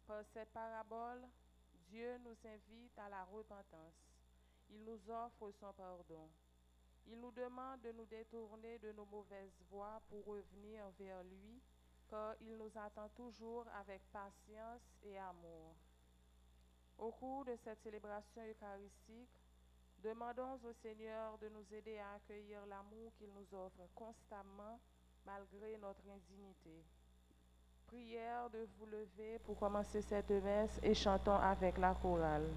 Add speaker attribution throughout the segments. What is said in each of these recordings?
Speaker 1: Par cette parabole, Dieu nous invite à la repentance. Il nous offre son pardon. Il nous demande de nous détourner de nos mauvaises voies pour revenir vers lui, car il nous attend toujours avec patience et amour. Au cours de cette célébration eucharistique, demandons au Seigneur de nous aider à accueillir l'amour qu'il nous offre constamment malgré notre indignité. Prière de vous lever pour commencer cette messe et chantons avec la chorale.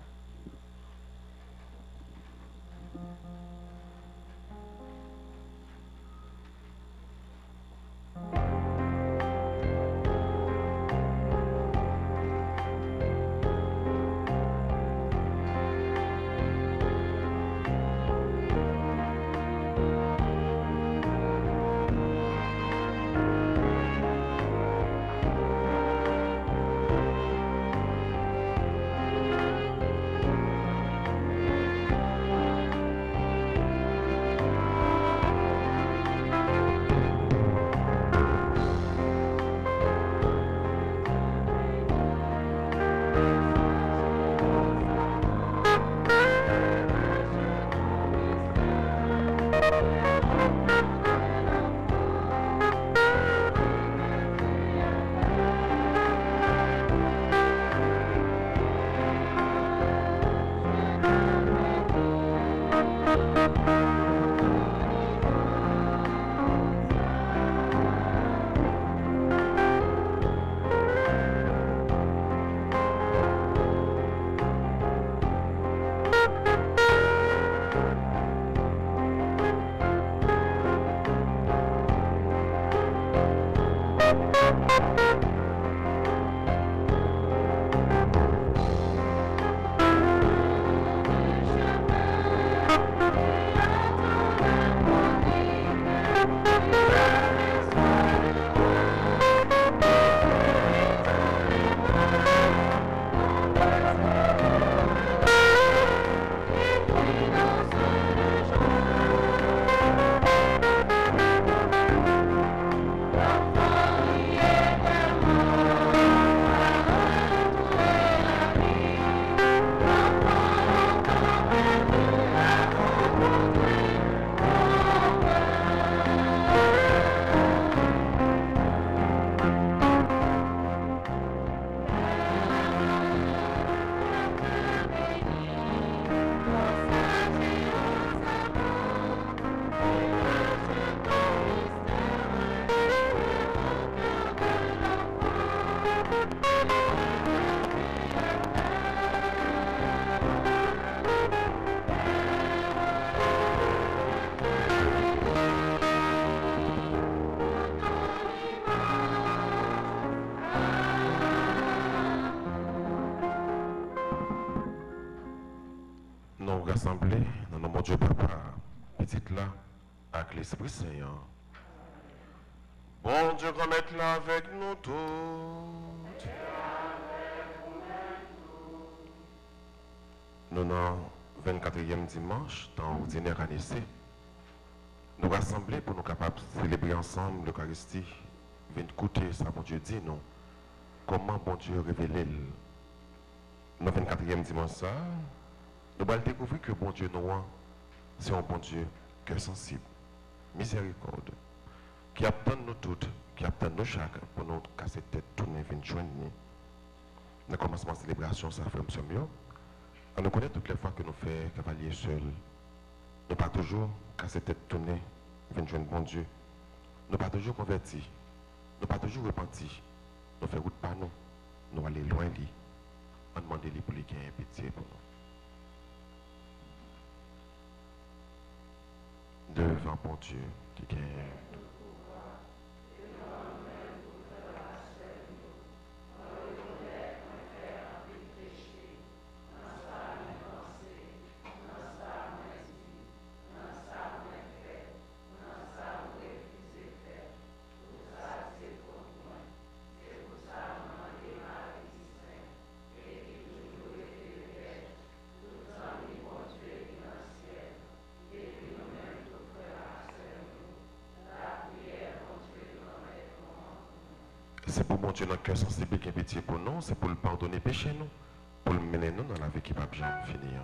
Speaker 2: Nous rassembler dans le nom de Dieu Papa, petite là, avec l'Esprit Saint. Bon Dieu, remettre là avec nous tous. Nous, dans 24e dimanche, dans l'ordinaire année C, nous rassembler pour nous capables de célébrer ensemble l'Eucharistie. Venez écouter ça, bon Dieu dit nous. Comment bon Dieu révélé le 24e dimanche ça. Nous allons découvrir que bon Dieu nous, c'est un bon Dieu cœur sensible, miséricorde, qui attend nous toutes, qui attend nous chaque pour nous casser tête, tourner, venir joindre nous. Dans le commencement de la célébration, ça fait un mieux. On nous connaît toutes les fois que nous faisons cavalier seul. Nous pas toujours casser tête, tourner, venir joindre bon Dieu. Nous pas toujours convertis. Nous pas toujours repentis. Nous faisons route par nous. Nous allons loin lui. On demande lui pour lui qu'il ait pitié pour nous. Devant bon Dieu qui gagne. C'est pour mon Dieu dans le cœur sensible qui a pitié pour nous, c'est pour le pardonner péché nous, pour le mener nous dans la vie qui va bien finir.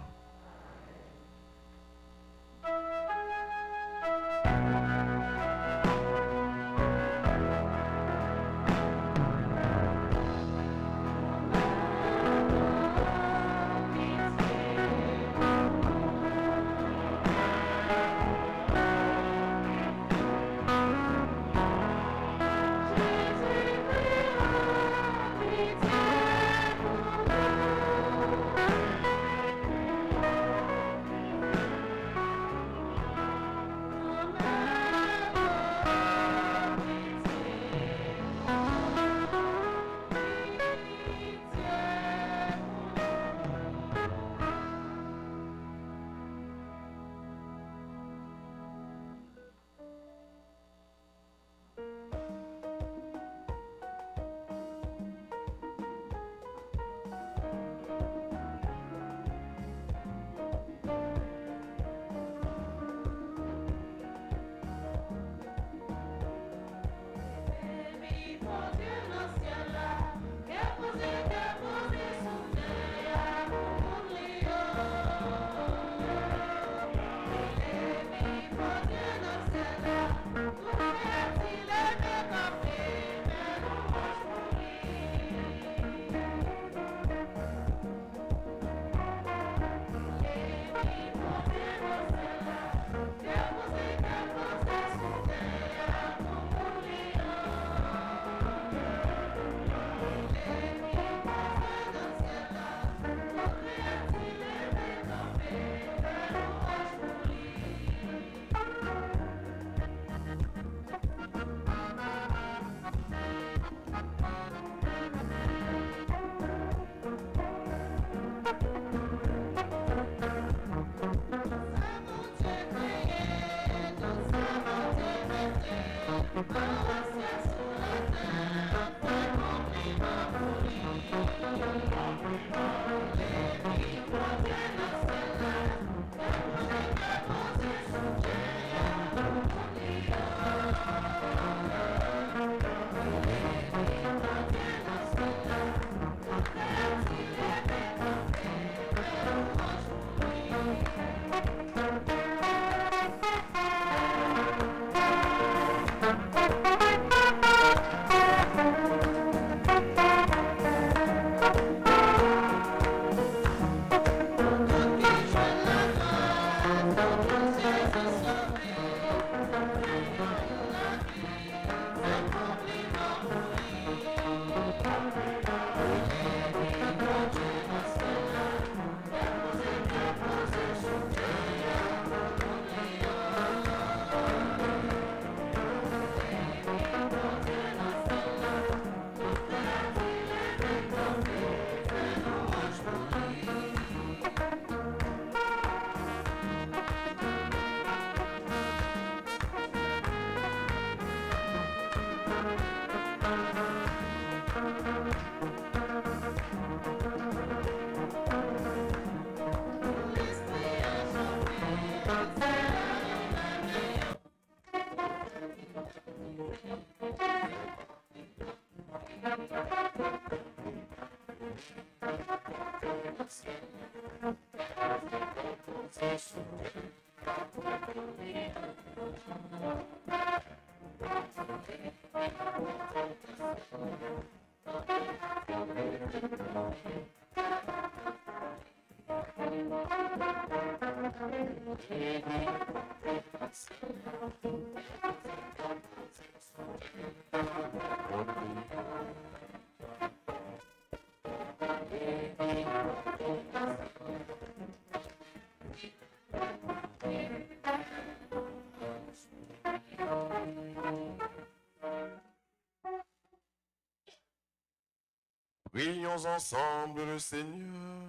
Speaker 2: Prions ensemble le Seigneur.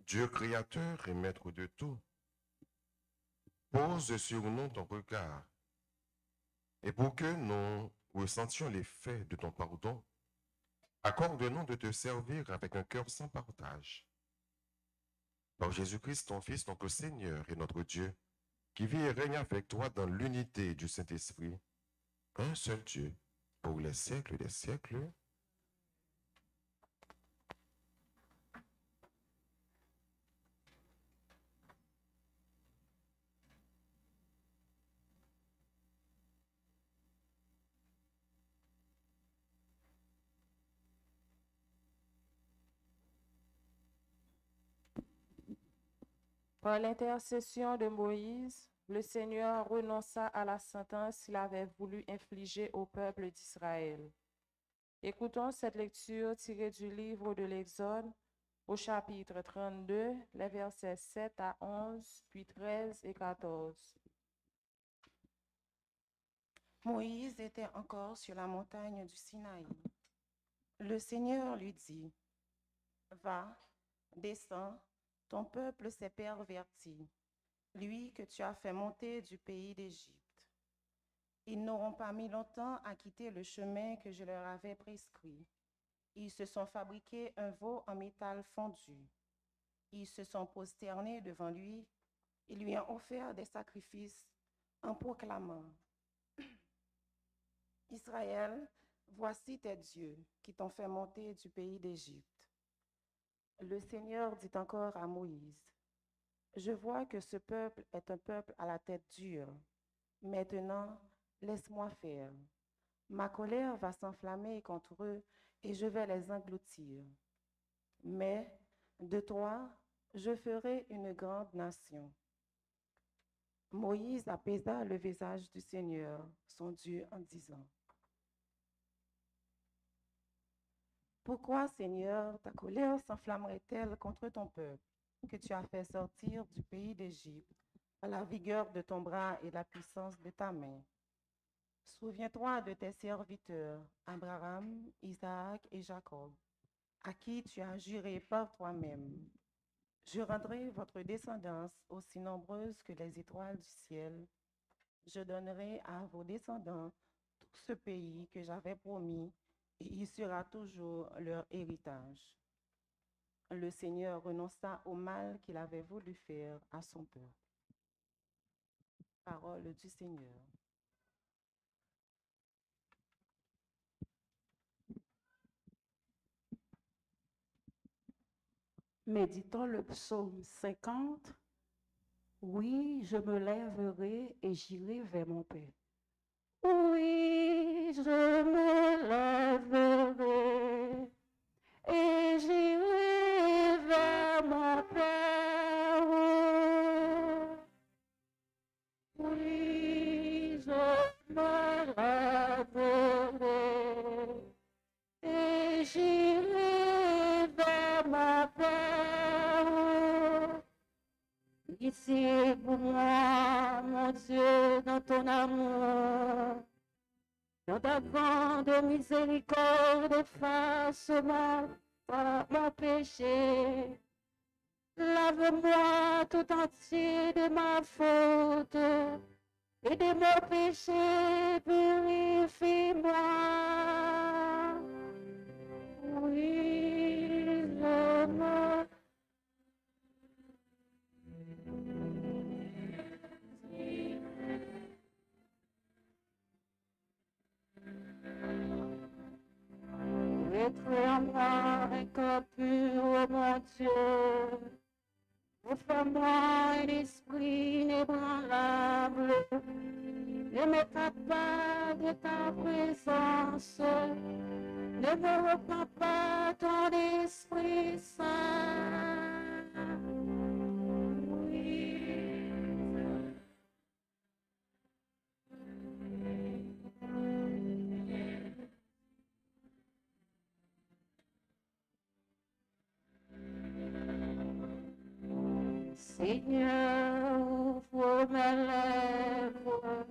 Speaker 2: Dieu créateur et maître de tout, pose sur nous ton regard. Et pour que nous ressentions l'effet de ton pardon, accorde-nous de te servir avec un cœur sans partage. Par Jésus-Christ, ton Fils, notre Seigneur et notre Dieu, qui vit et règne avec toi dans l'unité du Saint-Esprit, un seul Dieu, pour les siècles des siècles.
Speaker 1: Par l'intercession de Moïse, le Seigneur renonça à la sentence qu'il avait voulu infliger au peuple d'Israël. Écoutons cette lecture tirée du livre de l'Exode au chapitre 32, les versets 7 à 11, puis 13 et 14.
Speaker 3: Moïse était encore sur la montagne du Sinaï. Le Seigneur lui dit, « Va, descends, ton peuple s'est perverti, lui que tu as fait monter du pays d'Égypte. Ils n'auront pas mis longtemps à quitter le chemin que je leur avais prescrit. Ils se sont fabriqués un veau en métal fondu. Ils se sont prosternés devant lui et lui ont offert des sacrifices en proclamant, « Israël, voici tes dieux qui t'ont fait monter du pays d'Égypte. » Le Seigneur dit encore à Moïse, « Je vois que ce peuple est un peuple à la tête dure. Maintenant, laisse-moi faire. Ma colère va s'enflammer contre eux et je vais les engloutir. Mais de toi, je ferai une grande nation. » Moïse apaisa le visage du Seigneur, son Dieu, en disant, « Pourquoi, Seigneur, ta colère s'enflammerait-elle contre ton peuple, que tu as fait sortir du pays d'Égypte à la vigueur de ton bras et la puissance de ta main? Souviens-toi de tes serviteurs, Abraham, Isaac et Jacob, à qui tu as juré par toi-même. Je rendrai votre descendance aussi nombreuse que les étoiles du ciel. Je donnerai à vos descendants tout ce pays que j'avais promis, et il sera toujours leur héritage. » Le Seigneur renonça au mal qu'il avait voulu faire à son peuple. Parole du Seigneur.
Speaker 4: Méditons le psaume 50. Oui, je me lèverai et j'irai vers mon Père. Oui, je me lèverai et j'irai vers mon Père. Oui, je me lèverai et j'irai vers mon Père. Ici pour moi, mon Dieu, dans ton amour, dans ta grande miséricorde, efface-moi par mon péché. Lave-moi tout entier de ma faute et de mon péché, purifie-moi. Oui, je me Crée en moi un corps pur, mon Dieu. Offre-moi un esprit inébranlable. Ne m'écarte pas de ta présence. Ne me reprends pas ton Esprit Saint. Oui. Seigneur, ouvre mes lèvres,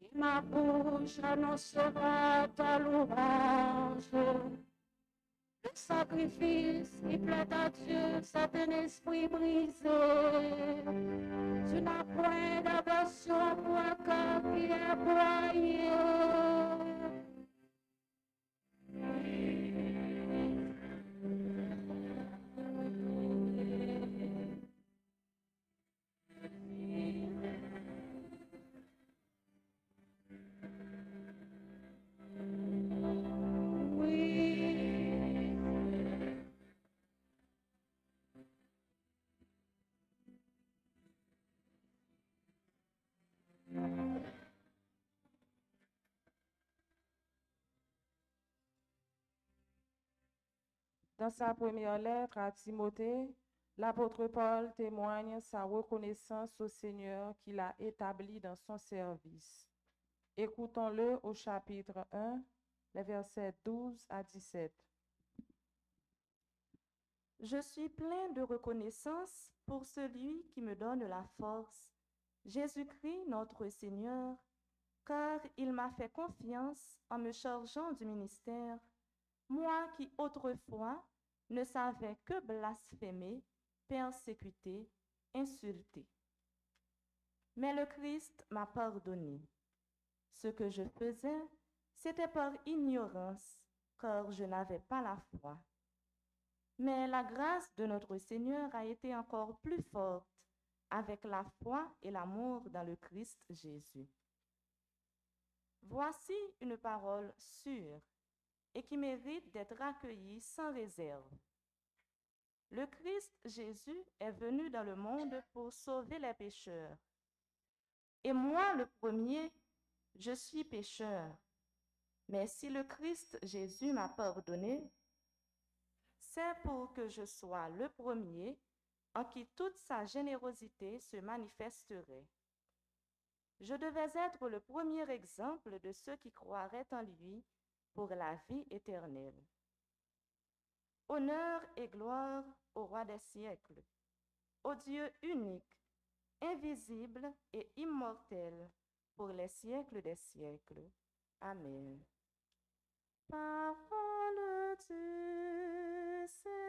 Speaker 4: et ma bouche annoncera ta louange. Le sacrifice qui plaît à Dieu, c'est un esprit brisé. Tu n'as point d'aversion pour un cœur qui est broyé.
Speaker 1: Dans sa première lettre à Timothée, l'apôtre Paul témoigne sa reconnaissance au Seigneur qu'il a établi dans son service. Écoutons-le au chapitre 1, les versets 12 à 17.
Speaker 5: Je suis plein de reconnaissance pour celui qui me donne la force, Jésus-Christ notre Seigneur, car il m'a fait confiance en me chargeant du ministère, moi qui autrefois ne savais que blasphémer, persécuter, insulter. Mais le Christ m'a pardonné. Ce que je faisais, c'était par ignorance, car je n'avais pas la foi. Mais la grâce de notre Seigneur a été encore plus forte avec la foi et l'amour dans le Christ Jésus. Voici une parole sûre et qui mérite d'être accueillie sans réserve. Le Christ Jésus est venu dans le monde pour sauver les pécheurs. Et moi, le premier, je suis pécheur. Mais si le Christ Jésus m'a pardonné, c'est pour que je sois le premier en qui toute sa générosité se manifesterait. Je devais être le premier exemple de ceux qui croiraient en lui pour la vie éternelle. Honneur et gloire au roi des siècles, au Dieu unique, invisible et immortel, pour les siècles des siècles. Amen. Parole du Seigneur.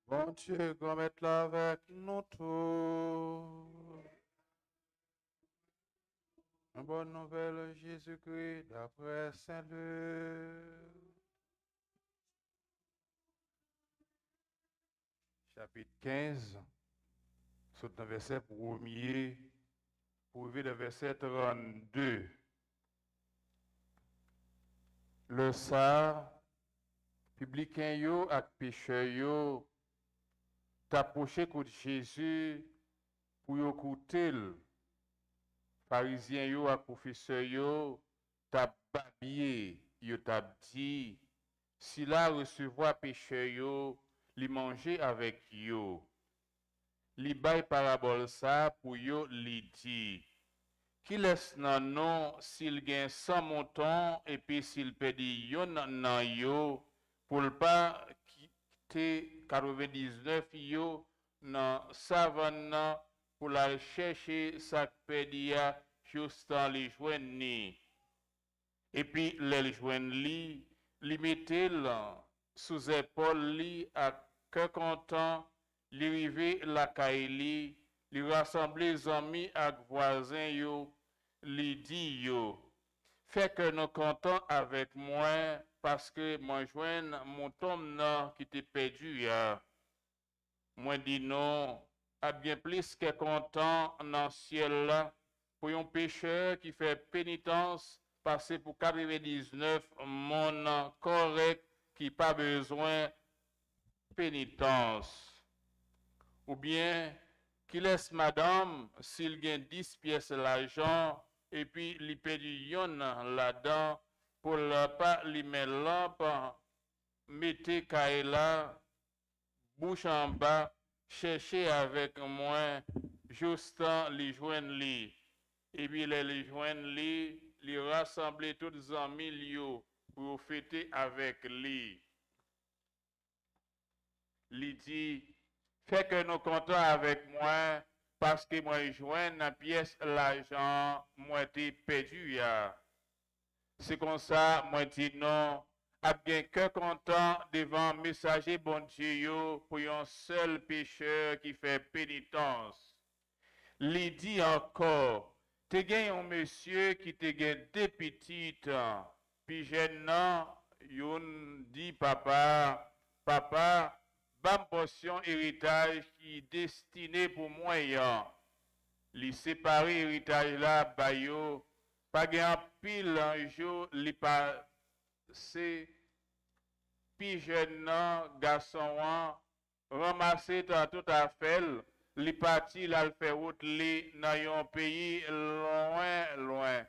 Speaker 6: Bon Dieu, qu'on mette là avec nous tous. Une bonne nouvelle, Jésus-Christ, d'après Saint-Luc. Chapitre 15, sur le verset 1er, pour arriver le verset 32. Le ça, publicain yo ak pécheur yo, t'approché contre Jésus pour yo écouter. Pharisiens yo ak professeur yo, t'a babillé, yo t'a dit, si la recevoir pécheur yo, li manger avec yo. Li bay parabole ça pour yo li dit. Qui laisse nan non s'il gagne 100 moutons et puis s'il perdit yon nan yo pour le pas quitter 99 yo nan savane pour la chercher sa perdi a juste en li joindre. Et puis les joindre li mettel sous épaule li à cœur content li rive la caille li rassembler amis ak voisins yo li di yo fait que nous comptons avec moi parce que moi joins mon tombe qui était perdu. Moi dis non, à bien plus que content dans le ciel là, pour un pécheur qui fait pénitence, passer pour 99 mon correct qui pas besoin de pénitence. Ou bien qui laisse madame s'il gagne 10 pièces l'argent et puis il paye du yon là-dedans pour ne pas lui mettre lampe, mettez Kaela, bouche en bas, chercher avec moi, justement les joindre lui. Et puis les joindre lui, les rassembler tous les amis pour fêter avec lui. Il dit, fait que nous comptons avec moi, parce que moi joins la pièce l'argent, moi t'ai perdu. C'est comme ça, moi dis non, à bien que content devant messager bon Dieu pour un seul pécheur qui fait pénitence. Il dit encore, te gagne un monsieur qui te gagne deux petites, puis jeune yon dit papa, bam portion héritage qui est destiné pour moi. Li séparer héritage là, bayo, pas gen pile un jour, li passé, puis jeune garçon, ramasser tout à fait, li parti là, le fait route li dans un pays loin.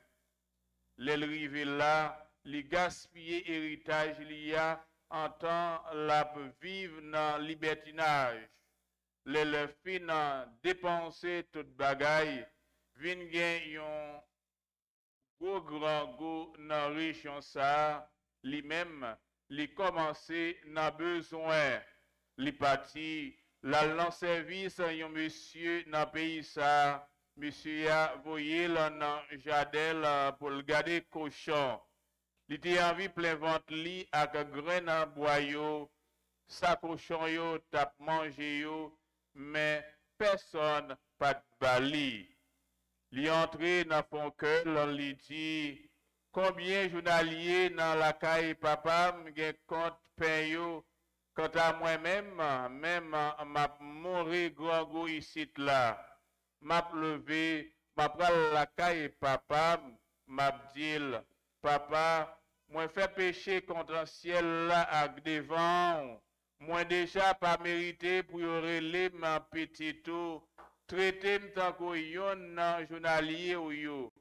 Speaker 6: L'arrivée là, li gaspiller héritage li y en temps la vivre dans libertinage. Le fin dépenser toute bagaille, vin gen yon grand goût dans région ça, lui-même, li commencé n'a besoin, li parti, la service yon monsieur dans pays ça, monsieur a voyé dans jardin pour le garder cochon. Il était envie plein ventre li avec grain en boyau, sa cochon yo tap mangé yo, mais personne pas de bali. Li entré dans son cœur, li dit combien journalier dans la caille papa m'gen compte pain yo, quant à moi-même, même m'a mouru grand go ici là. M'a levé, m'a pral la caille papa, m'a dit papa, moi fait péché contre le ciel là avec devant. Moi déjà pas mérité pour relayer ma petite tout, traiter m'tant que yon journalier ou yo.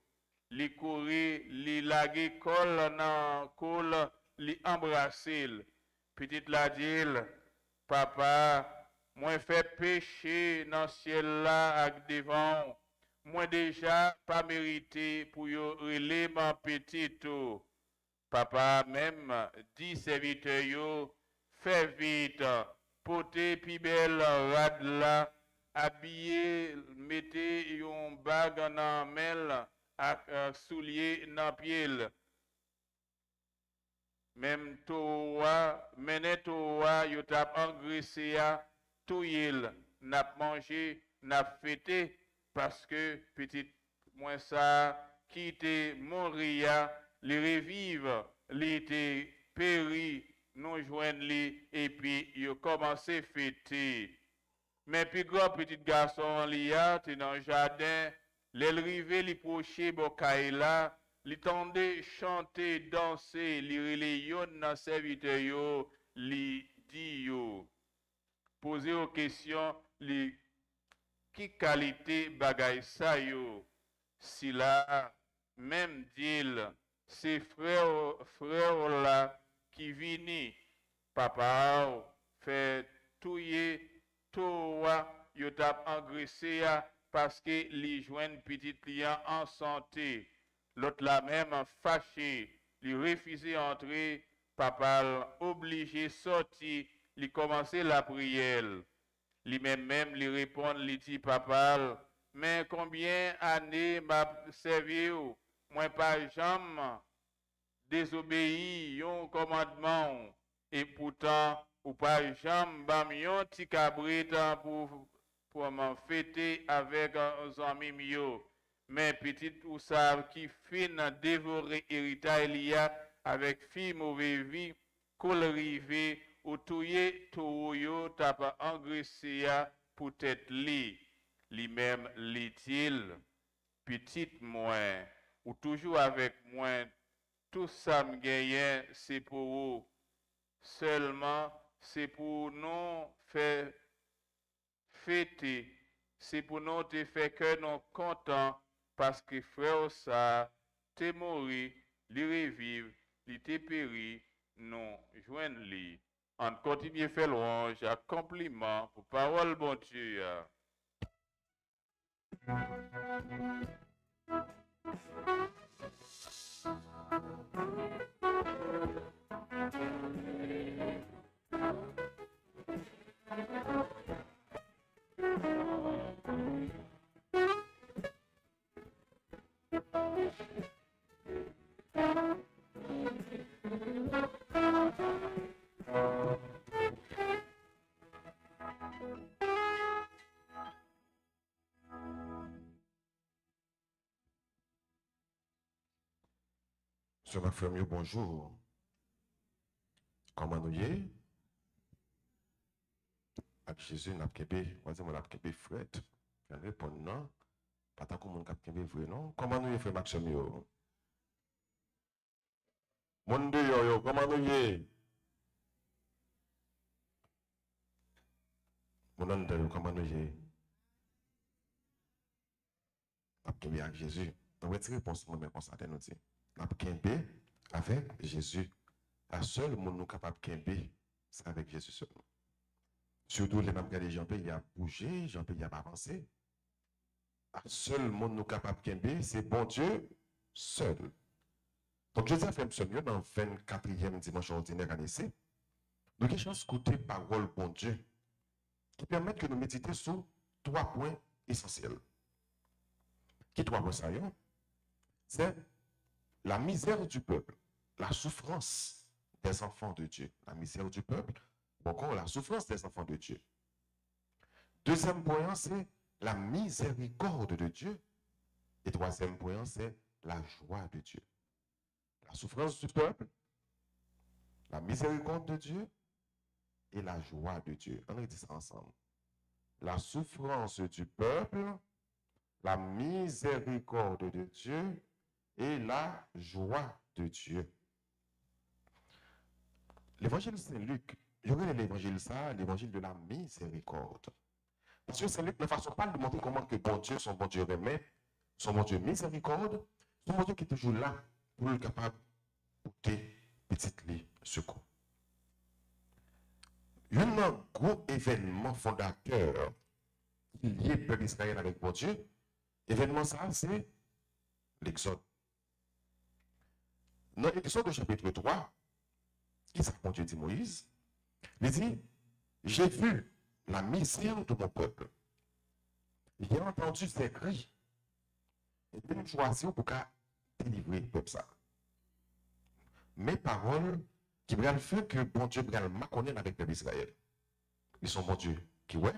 Speaker 6: Li courir, li lage col nan col, li embrasser. Petite la dit, papa, moi fait péché dans le ciel là avec devant. Moi déjà pas mérité pour yo relayer ma petite tout. Papa même dit serviteur yo, fais vite, portez pi belle rad là, habillé, mettez yon bag dans mel, ak soulier dans pied. Même toi, mené toi, yo tap engraissé ya, tout yel, n'a mangé, n'a fêté, parce que petit moins ça, qui te mourir, les revive, les te péri, nous joignent les, et puis yo commencé à fêter. Mais puis grand petit garçon liya, te dans le jardin, les rivé, les proché bokaïla, li tendait chanter, danser, li relé yon nan serviteur yo, li di yo. Poser aux questions, li qui qualité bagay sa yo. Si la même dit, c'est frère là qui vini, papa fait touyer, toi, yo tap engraissé ya, parce que li joignent petit client en santé. L'autre là même fâché, li refusé entrer, papa obligé sortir, li commencer la prière. Li même li répond, li dit papa, mais combien d'années m'a servi ou, moi pas jamais désobéi yon commandement, et pourtant, ou pas jamais bam yon ti cabrit pour m'en fêter avec un ami mio. mais petit ou ça qui fin dévorer héritage liya avec fille mauvaise vie, col rivé ou touye touyo tapa engraissé ya pour tête li même lit-il, petit moins, ou toujours avec moi, tout ça me gagne, c'est pour vous. Seulement, c'est pour nous faire fêter, c'est pour nous te faire que nous contents, parce que frère ça, t'es mort, li revive, li te péri, nous joignent li. On continue à faire louange, à compliment pour parole bon Dieu.
Speaker 2: Sur ma famille, bonjour. Comment nous y est? Avec Jésus, n'a pas on dit, on n'a pas fret. Je réponds non. Pas tant qu'on n'a pas vrai, non. Comment nous y est, frère Maxime? Mon Dieu, yo, comment nous y est? Mon Dieu, comment nous y est? N'a pas avec Jésus. On va tirer réponse moi, mais comme ça, nous dit. N'a pas avec Jésus. La seule monde nous capable de c'est avec Jésus seulement. Surtout les mêmes gars Jean-Pierre, il a bougé, Jean-Pierre, il a avancé. La seule monde nous capable de c'est bon Dieu seul. Donc, je dis à Frère Mieux, dans le 24e dimanche ordinaire année C, nous avons chance d'écouter parole bon Dieu qui permettent que nous méditions sur 3 points essentiels. Qui 3 points ça? C'est la misère du peuple, la souffrance des enfants de Dieu. La misère du peuple, encore la souffrance des enfants de Dieu. Deuxième point, c'est la miséricorde de Dieu. Et troisième point, c'est la joie de Dieu. La souffrance du peuple, la miséricorde de Dieu et la joie de Dieu. On dit ça ensemble. La souffrance du peuple, la miséricorde de Dieu et la joie de Dieu. L'évangile Saint-Luc, il y aurait l'évangile ça, l'évangile de la miséricorde. Parce que Saint-Luc ne façon pas de montrer comment que bon Dieu, son bon Dieu remet, son bon Dieu miséricorde, son bon Dieu qui est toujours là pour être capable de porter petite lit secours. Un gros événement fondateur qui lié le peuple d'Israël avec bon Dieu, événement ça, c'est l'Exode. Dans l'Exode au chapitre 3, qui ça, bon Dieu dit Moïse? Il dit, j'ai vu la misère de mon peuple. J'ai entendu ses cris. Et puis nous choisissons pour délivrer le peuple ça. Mes paroles qui vont faire que bon Dieu va m'accorder avec le peuple d'Israël. Ils sont bon Dieu qui ouais,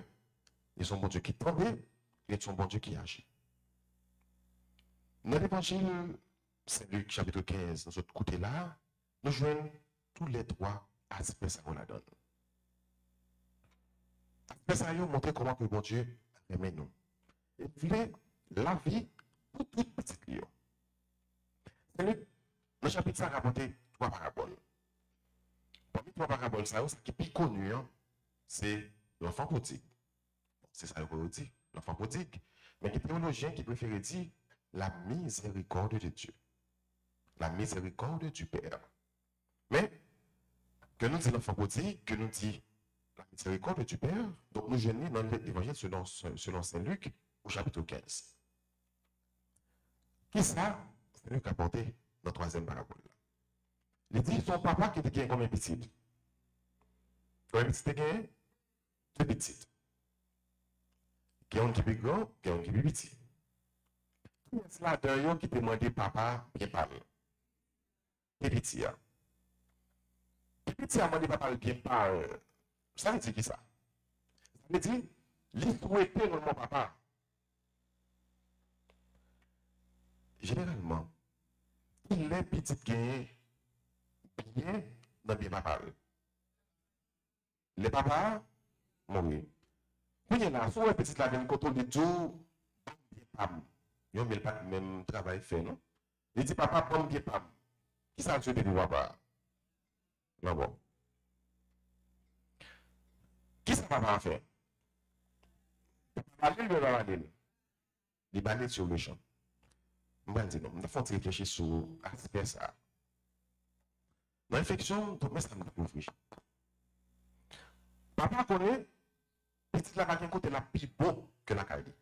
Speaker 2: ils sont bon Dieu qui tombe, et ils sont bon Dieu qui agit. Dans l'évangile Saint-Luc chapitre 15, dans ce côté-là, nous jouons tous les 3 aspects ça qu'on la donne. Aspect ça nous montre comment que bon Dieu aime nous. Et voulait la vie pour toute petite lion. Saint-Luc, le chapitre ça raconté 3 paraboles. Parmi 3 paraboles, ça qui est plus connu, c'est l'enfant prodigue. C'est ça qu'on dit, l'enfant prodigue. Mais les théologiens qui préfèrent dire la miséricorde de Dieu. La miséricorde du Père. Mais, que nous dit l'enfant prodigue, que nous dit la miséricorde du Père, donc nous gênons dans l'évangile selon Saint Luc au chapitre 15. Qui ça? Saint Luc a porté dans la 3e parabole. Il dit son papa qui était comme un petit. Comme un petit était deux petites. Qui ont qui est grand, qui ont qui est petit. C'est là d'un qui demandait papa bien parler. Et petit. Et petit a demandé papa bien parler. Ça veut dire qui ça? Ça veut dire, il souhaitait mon papa. généralement, les petites gagnent bien dans bien papa. Les papas, mourir. Puis il y a soit les petites la même côté de tout, bien pam. Ils n'ont pas le même travail fait, non? Il dit papa, bon bien pam. Qui ça tu dis papa? Non bon. Qui ça papa a fait? Papa, il va aller. Il va aller sur le champ. Je vais dire non, il faut réfléchir sur l'aspect ça. Dans l'infection, donc, mais ça m'a ouvert. Papa connaît, petite la vague côté la plus beau que la caille.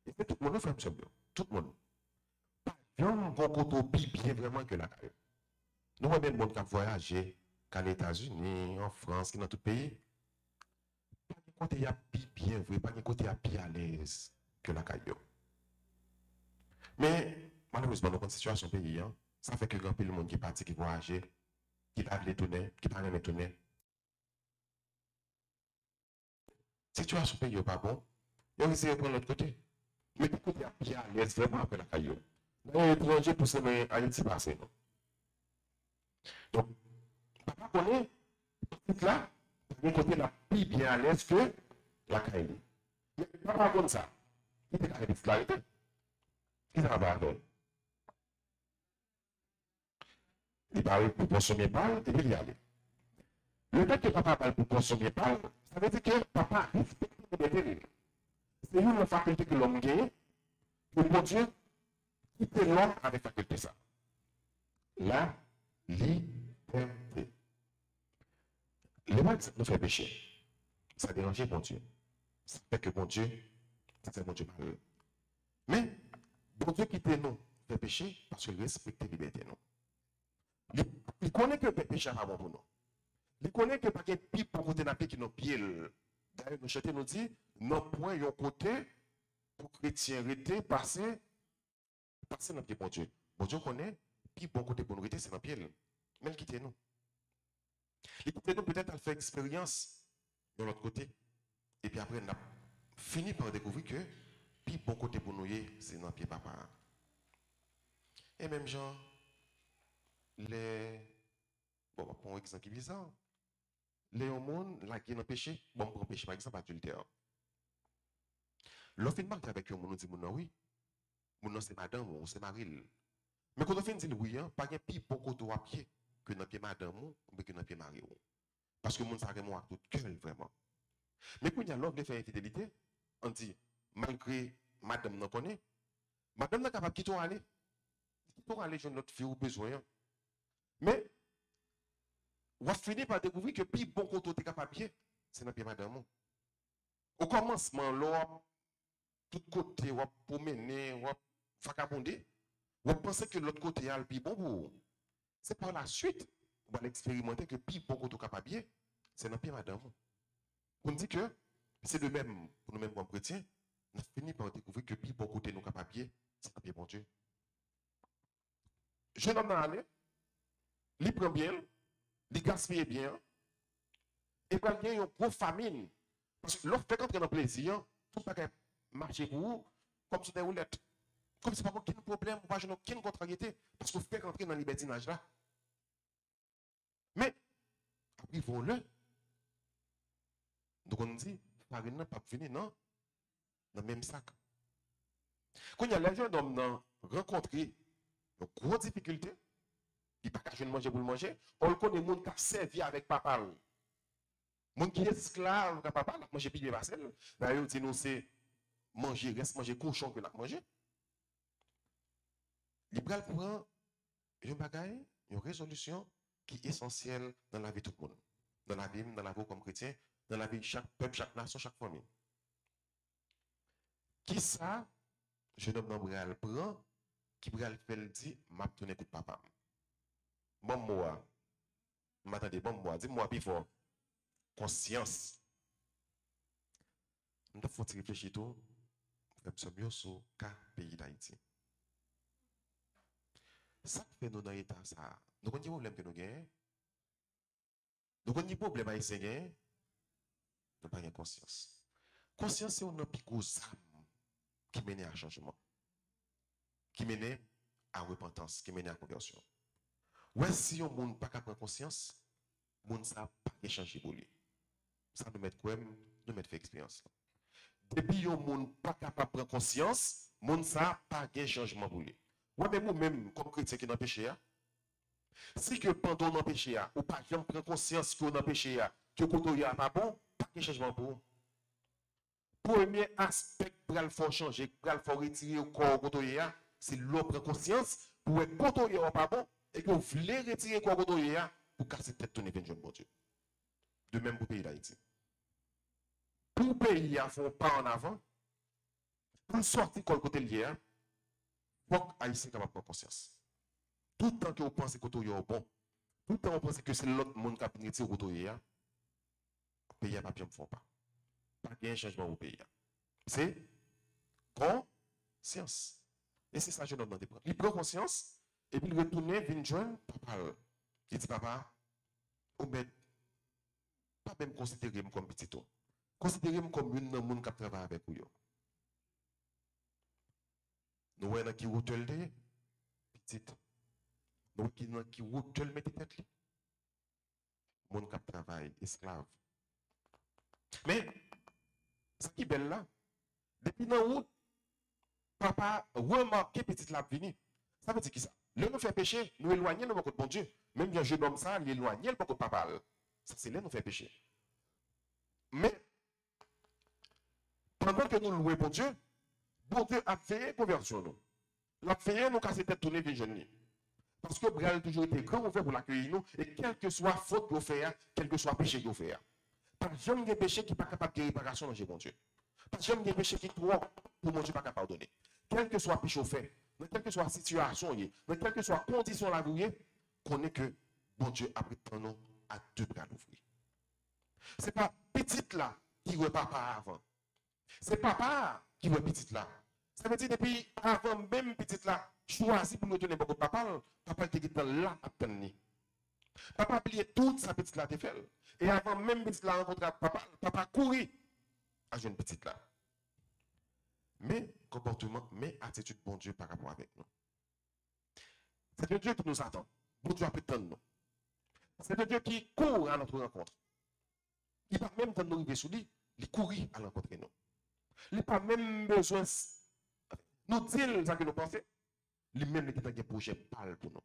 Speaker 2: Et c'est tout le monde fait ça bien. Tout le monde. Il y a un bon côté bien vraiment que la caille. Nous voyons bien le monde qui a voyagé, qu'en États-Unis, en France, qui dans tout pays. Pas de côté il y a bien vrai, pas de côté il y a bien à l'aise que la caille. Mais malheureusement, dans une situation pays, hein, ça fait que grand peu le monde qui est parti, qui voyage, qui parle les tourner, qui parle les tourner. Situation pays n'est pas bon. Ils ont essayé de prendre l'autre côté. Mais du côté, il y a l'aise vraiment après la caillou. Dans l'étranger, pour ça, mais Haïti passé. Donc, papa connaît, tout là, de côté, la plus bien à l'aise que la caillou. Mais papa comme ça. Il était avec la réalité. Qu'est-ce que ça va faire? Il parle pour consommer parle, il veut y aller. Le fait que papa parle pour consommer parle, ça veut dire que papa respecte les libertés. C'est une faculté que l'homme gagne, que mon Dieu quitte l'homme avec faculté ça. La liberté. Le mal nous fait pécher. Ça dérange mon Dieu. Ça fait que mon Dieu, c'est mon Dieu malheureux. Mais, bon Dieu quitte nous fait pécher parce qu'il respecte la liberté. Il connaît que le péché n'est pas bon pour nous. Il connaît que pas qu'il y a pire pour côté n'a qui nous pied. D'ailleurs, nous chantons nous dit, non point yon côté pour chrétien rester passer dans le pied bon Dieu. Bon Dieu connaît, puis bon côté pour nous rester, c'est dans le pied. Mais il quitte nous. Il quitte nous peut-être à faire expérience de l'autre côté. Et puis après, on a fini par découvrir que puis bon côté pour nous, c'est dans le pied papa. Et même genre, bon, pour un exemple bizarre, les hommes là qui ont péché, bon, pour péché par exemple adultère. L'offre marque avec eux, on dit oui, mon c'est madame ou c'est Maril. Mais quand on fait dit oui, pas de plus bon côté à pied que dans pied madame ou que dans pied mari. Parce que mon ça vraiment à tout cœur vraiment. Mais quand il y a l'homme de faire infidélité, on dit malgré madame n'en connaît, madame n'est capable de quitter aller. Quitter aller jeune notre fille au besoin. Mais on va finir par découvrir que plus bon côté est capable de c'est dans pied madame. Au commencement, l'homme tout côté, on va promener, on va vagabonder, on va penser que l'autre côté est le plus bon pour vous. C'est par la suite, on va expérimenter que plus bon côté est capable de c'est dans pied madame. On dit que c'est de même, pour nous-mêmes comme chrétiens, on a fini par découvrir que plus bon côté nous capable de c'est dans pied bon Dieu. Jeune homme dans l'année, il prend bien, il gaspille bien, et quand il y a une grosse famine, parce que l'autre fait entrer dans le plaisir, tout ça marcher pour vous, comme sur des roulettes. Comme c'est pas aucun problème, pas aucune contrariété, parce que vous faites entrer dans le libertinage là. Mais, après, ils vont le. Donc on dit, farine n'a pas fini, non? Dans le même sac. Quand il y a les jeunes hommes rencontré une grosse difficulté, il n'y a pas qu'à manger pour le manger, on le connaît, les gens qui ont servi avec papa. Les gens qui sont esclaves de papa, ils mangent pile de vaisselle. D'ailleurs, nous c'est manger, reste manger cochon que la manger. Libéral prend une bagaille, une résolution qui est essentielle dans la vie de tout le monde. Dans la vie, dans la vie comme chrétien, dans la vie de chaque peuple, chaque nation, chaque famille. Qui ça, jeune homme d'Ambréal prend, qui Bréal fait le dit, m'a donné coup de papa. Bon moi, m'attendez, bon moi, dis-moi plus fort. Conscience. Nous faut réfléchir tout, faire mieux sur le pays d'Haïti. Ça fait nous dans l'état ça. Nous avons des problèmes que nous avons. Nous avons des problèmes haïtiens. Nous n'avons pas de conscience. Conscience, c'est un petit gros âme qui mène à un changement. Qui mène à repentance, qui mène à conversion. Ouais, si on monde pas prendre conscience, monde ça pas changer pour lui. Ça nous met quoi, nous mettre fait expérience. Depuis on monde pas capable prendre conscience, monde ça pas gain changement pour lui. Ouais, mais moi-même comme chrétien qui dans péché, si que pendant dans péché ou pas jamais prendre conscience que dans péché que côté ya pas bon, pas gain changement pour vous. Premier aspect pour le faire changer, pour le faire retirer au corps côté ya, c'est l'on prend conscience pour être côté ya pas bon et que vous voulez retirer corps côté ya pour casser tête tourner vers bon Dieu. De même pour le pays d'Haïti. Pour le pays à font pas en avant, pour sortir comme côté lié, il faut que Haïtien capable prendre conscience. Tout le temps que vous pensez que vous êtes bon, tout le temps que vous pensez que c'est l'autre monde qui a pris le côté lié, le pays n'a pas bien font pas. Pas de changement au pays. C'est conscience. Et c'est ça que je demande. Il prend conscience et puis il retourne, vient joindre papa. Il dit papa, ou bien, pas même considérer comme petit tout. Considérez-moi comme une monde qui travaille avec vous. Nous voyons qui route le petit. Nous voyons qui route le mettre tête. Monde qui travaille, esclave. Mais, ce qui est belle là, depuis dans la route, papa remarque petit la vini. Ça veut dire qui ça? Le nous fait pécher, nous éloigner de bon Dieu. Même bien jeune homme ça, l'éloigner le de papa. Ça c'est là nous fait pécher. Mais pendant que nous louons bon Dieu a fait conversion nous. L'a fait nous casser tête tourner vers jeune. Parce que Bral toujours été grand ouvert pour l'accueillir nous et quelle que soit faute qu'on fait, quel que soit péché qu'on fait. Pas jamais des péchés qui ne sont pas capables de réparation dans bon Dieu. Pas jamais des péchés qui trop pour mon Dieu pas capable de pardonner. Quel que soit péché fait, dans quelle que soit situation, dans quelle que soit condition la vie, qu'on est que bon Dieu a pris nous à deux bras d'ouvrir. Ce n'est pas petite là qui veut papa avant. C'est papa qui veut petite là. Ça veut dire depuis avant même petite là, choisi pour nous donner beaucoup de papa, papa était dans là à tenir. Papa a plié toute sa petite là, fait. Et avant même petite là rencontrer papa, papa courit à jeune petite là. Mais comportement, mais attitude bon Dieu par rapport avec nous. C'est un Dieu qui nous attend. Bon Dieu attend nous. C'est un Dieu qui court à notre rencontre. Il n'a pas même dans nous arriver sous lui, il courit à rencontrer nous. Il n'a pas même besoin nous dire ce que nous pensons. Il même qui a un projet pâle pour nous.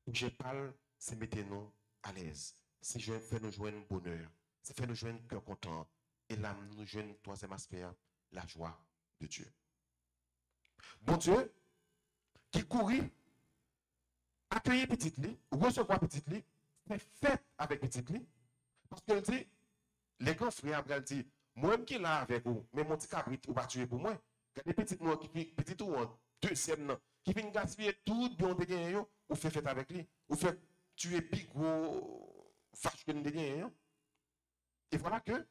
Speaker 2: Projet pâle, c'est mettre nous à l'aise. C'est faire nous joindre bonheur. C'est faire nous joindre cœur content. Et là, nous joindre troisième aspect, la joie de Dieu. Bon Dieu, qui courit, accueillir petit lit, recevoir petit lit, fait fête avec petit lit. Parce qu'il dit, les grands frères, il dit, moi-même qui est là avec vous, mais mon petit cabrit, ou pas tuer pour moi. Regardez petit moi qui petit ou en deuxième, qui vient gaspiller tout bien de gagner, ou fait fête avec lui, ou fait tuer plus gros vache que nous de gagner. Et voilà que,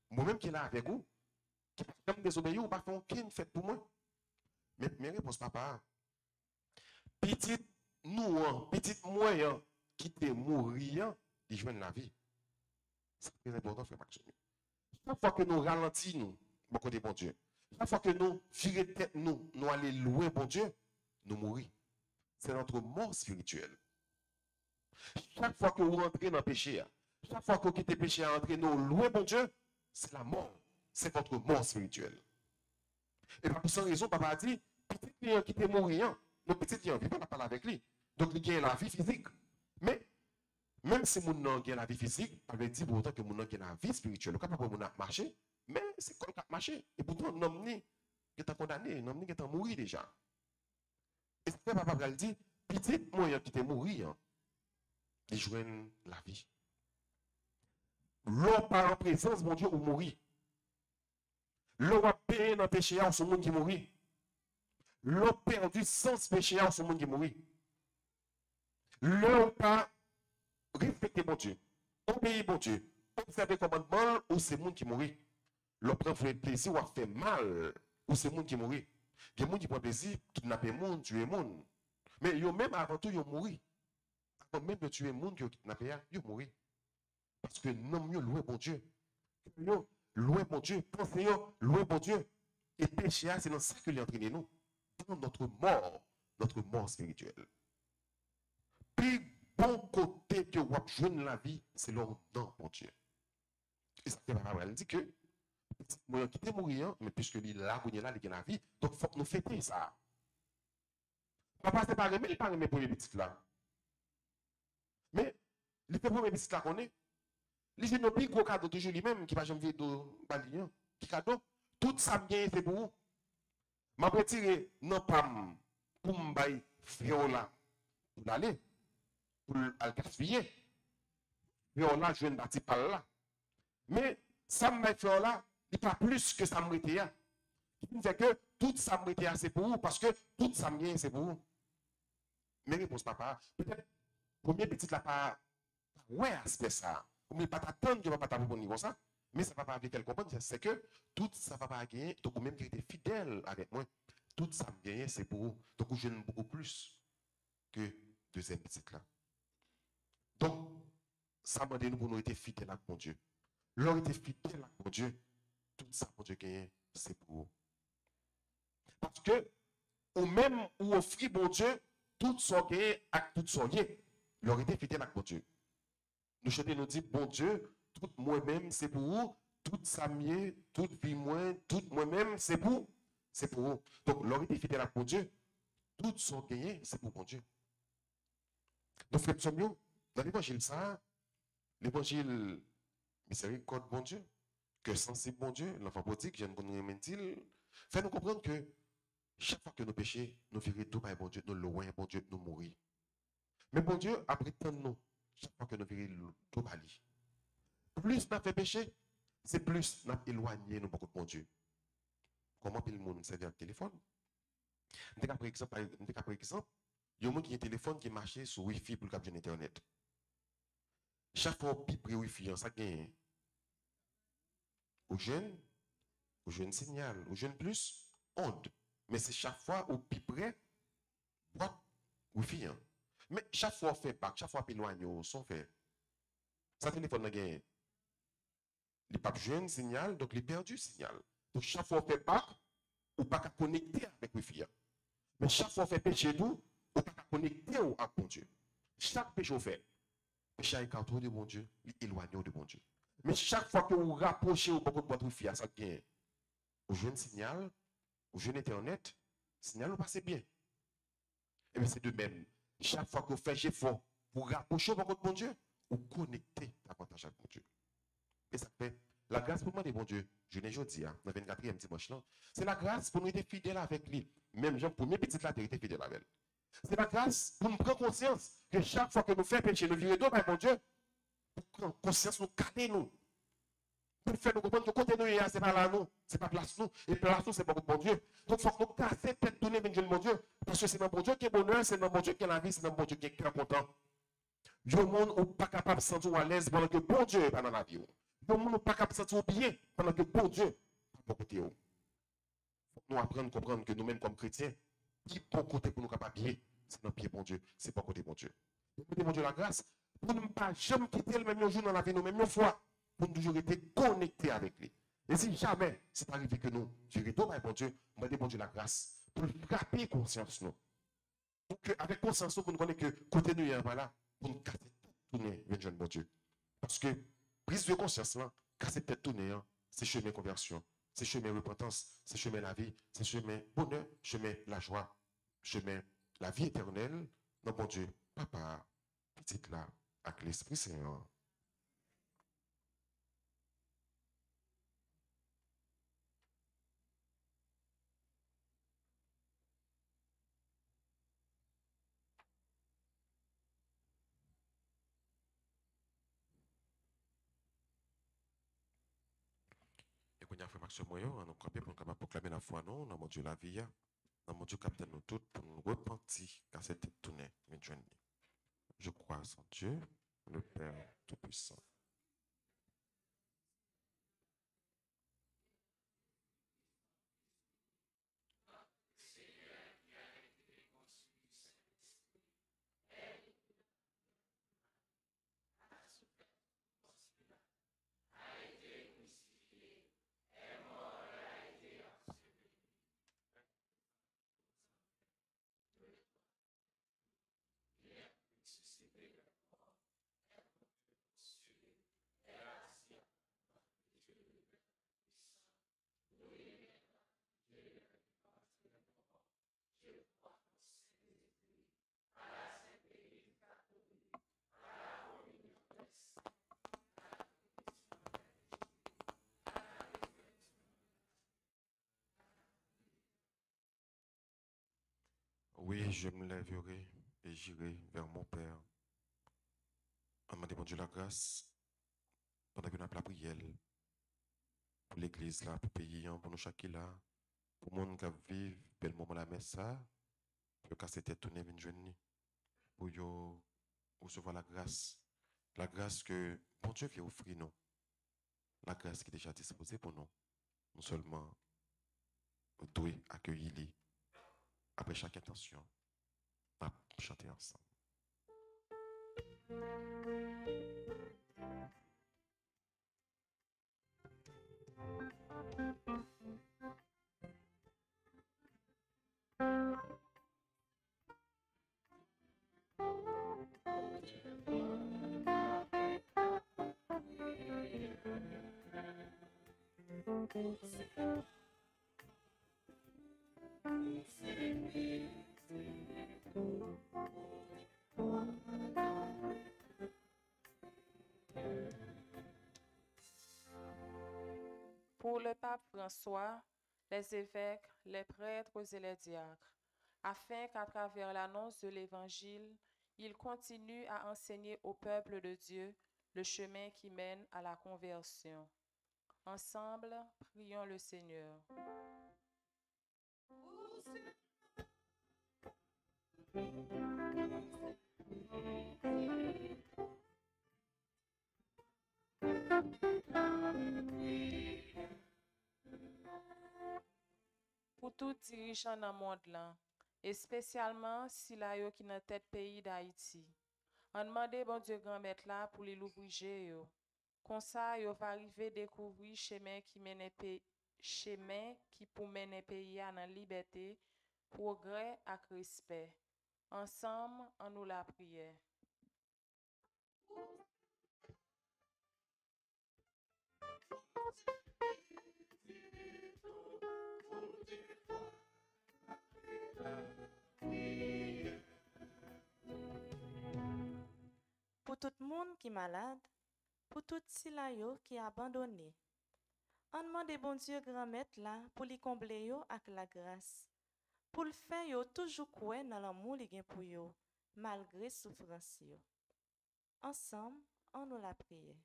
Speaker 2: moi-même qui est là avec vous, qui pas comme désobéir ou pas faire aucune fête pour moi. Mais mes réponses, papa, petit nous, petit moyen qui te mourir, il joue la vie. C'est très important, frère Maxime. Chaque fois que nous ralentissons, nous, côté bon Dieu, chaque fois que nous virons tête, nous allons louer bon Dieu, nous mourons. C'est notre mort spirituelle. Chaque fois que vous rentrez dans le péché, chaque fois que vous quittez le péché à entrer, nous louer bon Dieu, c'est la mort. C'est votre mort spirituelle. Et pour cette raison, papa a dit, petit client qui est mourir, le petit client, il ne peut pas parler avec lui. Donc, il gagne la vie physique. Mais, même si mon nom gagne la vie physique, ça veut dire pour autant que mon nom gagne la vie spirituelle. Le capable de marcher, mais c'est comme ça marcher. Et pourtant, l'homme qui est condamné, l'homme qui est mort déjà. Et c'est papa a dit, petit moyen qui est mourir, il joue la vie. L'homme par en présence, mon Dieu, ou mourir. L'homme a payé dans le péché, on se monde qui mourit. L'homme perdu sans péché, on se monde qui mourit. L'homme pas respecté mon Dieu, obéir mon Dieu, observer le commandement, ou c'est le monde qui mourit. L'homme prend plaisir ou a fait mal, ou c'est le monde qui mourit. Il y a des gens qui prennent plaisir, kidnapper le monde, tuer le monde. Mais yo même avant tout, ils mourent. Avant même de tuer le monde, ils kidnapper, ils mourent. Parce que non mieux louer mon Dieu. Louer mon Dieu, pensez louer mon Dieu. Et péché, c'est dans ça que l'entraîne nous. Dans notre mort, notre mort spirituelle. Puis, bon côté que vous jouez la vie, c'est leur nom, mon Dieu. Et ça fait pas mal. Elle dit que, moi, qui t'ai mourir, mais puisque il est là, il a la vie, donc il faut que nous fêtions ça. Papa, c'est pas remis, il n'est pas remis pour les petites là. Mais, les premiers petites là qu'on est, les jeunes n'ont plus gros cadeau toujours lui-même, qui va jamais vivre de balion, qui cadeau, tout ça bien, c'est pour vous. Je vais retirer non pas pour me bailler Viola, pour l'aller, pour le gaspiller. Viola, je viens de bâtir par là. Mais ça me fait là, il n'y a pas plus que ça me retient. Il fait que tout ça me retient, c'est pour vous, parce que tout ça me vient, c'est pour vous. Mais réponse, papa, peut-être, premier petit là, pas, ouais, aspect ça. Mais pas t'attendre que papa t'a pour niveau ça. Mais ça va pas avec elle comprendre, c'est que tout ça va pas gagner, donc même qui était fidèle avec moi, tout ça me gagne, c'est pour vous. Donc je n'aime beaucoup plus que deuxième petite là. Donc, ça m'a dit nous pour nous être fidèles avec mon Dieu. L'on était fidèle avec mon Dieu, tout ça mon Dieu gagne, c'est pour vous. Parce que, ou même ou offrir mon Dieu, tout son gain avec tout son gain. L'on était fidèle avec mon Dieu. Nous chantons, nous dit, bon Dieu, tout moi-même, c'est pour vous, tout ça mieux, toute vie moins, tout moi-même, c'est pour vous. Donc, l'on était fidèle avec mon Dieu, tout son gain, c'est pour mon Dieu. Donc, frère Psomio, dans l'évangile ça, l'évangile miséricorde, bon Dieu, que sensible, bon Dieu, l'enfant prodigue, je ne connais même il fait nous comprendre que chaque fois que nous péchons, nous vivons tout par bon Dieu, nous loin, bon Dieu, nous mourir. Mais bon Dieu, après tant nous, chaque fois que nous vivons tout par lui. Plus nous fait pécher, c'est plus nous éloigné nous beaucoup de bon Dieu. Comment peut le monde servir un téléphone? Par exemple, il y a un monde qui a un téléphone qui marche sur Wi-Fi pour le capture Internet. Chaque fois qu'on pipe Wi-Fi, ça gagne. Aux jeunes signal, aux jeunes plus, onde. Mais c'est chaque fois au piperait, boîte Wi-Fi. Mais chaque fois on fait pas, chaque fois on éloigne, son fait. Ça téléphone a gagné. Il n'est pas jeune signal, donc il est perdu signal. Donc chaque fois on fait pas, ou pas qu'à connecter avec Wi-Fi. Mais chaque fois on fait péché tout, ou pas qu'à connecter avec mon Dieu. Chaque péché on fait. Péché à écarter de mon Dieu, éloigné de mon Dieu. Mais chaque fois que vous rapprochez au beaucoup de votre Wi-Fi, ça gagne. Au jeune signal, au jeune Internet, signal, vous passez bien. Et bien c'est de même. Chaque fois que vous faites effort pour rapprocher beaucoup de mon Dieu, vous connectez davantage avec mon Dieu. Et ça fait la grâce pour moi de mon Dieu. Je n'ai pas dit, dans le 24e dimanche là. C'est la grâce pour nous être fidèles avec lui. Même Jean, premier petit là, tu es fidèle avec elle. C'est la grâce pour nous prendre conscience que chaque fois que nous faisons péché, nous vivons d'eau par mon Dieu, pour prendre conscience, nous caler nous. Pour faire nous comprendre que côté nous, ce n'est pas là nous, ce n'est pas place nous. Et place nous, c'est beaucoup de mon Dieu. Donc il faut que nous casser tête tournée avec mon Dieu. Parce que c'est dans mon Dieu qui est bonheur, c'est dans mon Dieu qui est la vie, c'est dans mon Dieu qui est cœur content. Le monde n'est pas capable de se sentir à l'aise pendant que bon Dieu n'est pas dans la vie. Le monde n'est pas capable de se sentir bien pendant que bon Dieu n'est pas côté. Il faut nous apprendre à comprendre que nous-mêmes, comme chrétiens, qui bon côté pour nous capables bien, c'est dans pied bon Dieu, c'est pas côté bon Dieu. Mettez mon Dieu la grâce pour ne pas jamais quitter le même jour dans la vie, nous, même une fois, pour nous toujours être connectés avec lui. Et si jamais c'est arrivé que nous, je retourne à bon Dieu, on va demander bon Dieu la grâce pour frapper conscience nous. Pour que, avec conscience, nous connaissons que côté nous, il y a un voilà, pour nous casser tête tournée, bien jeune bon Dieu. Parce que prise de conscience, là, casser tête tournée, c'est chemin conversion, c'est chemin repentance, c'est chemin la vie, c'est chemin bonheur, chemin la joie, chemin la vie éternelle. Non, bon Dieu, papa, petite là, avec l'Esprit Saint. Et qu'on y a fait maximum moyen, nous camper pour nous proclamer la foi, non, dans mon Dieu la vie, dans mon Dieu capitaine nous toutes, pour nous repentir, car cette tournée, je crois en Dieu, le Père Tout-Puissant. Et je me lèverai et j'irai vers mon Père. En demandant bon Dieu la grâce, pendant que nous avons la prière, pour l'église là, pour payer, pour nous chaque là, pour le monde qui vivent, bel moment la messe ça, pour casser tête tourner une jeune pour yo recevoir la grâce que bon Dieu vient offrir nous, la grâce qui est déjà disposée pour nous. Nous seulement nous devons accueillir lui. Après chaque intention, on va chanter ensemble.
Speaker 1: Pour le pape François, les évêques, les prêtres et les diacres, afin qu'à travers l'annonce de l'Évangile, ils continuent à enseigner au peuple de Dieu le chemin qui mène à la conversion. Ensemble, prions le Seigneur. Pour tout dirigeant dans le monde là, et spécialement si la yo qui dans tête pays d'Haïti. On demande bon Dieu grand maître là pour les l'ouvriger yo. Comme ça yo va arriver découvrir chemin qui pour mener pays à dans liberté, progrès et respect. Ensemble, on nous la prière.
Speaker 5: Pour tout le monde qui est malade, pour tout silayo qui est abandonné. On demande bon Dieu grand maître là pour lui combler yo avec la grâce. Pour le faire yo toujours croire dans l'amour li gen pour yo malgré souffrance yo. Ensemble, on nous la prière.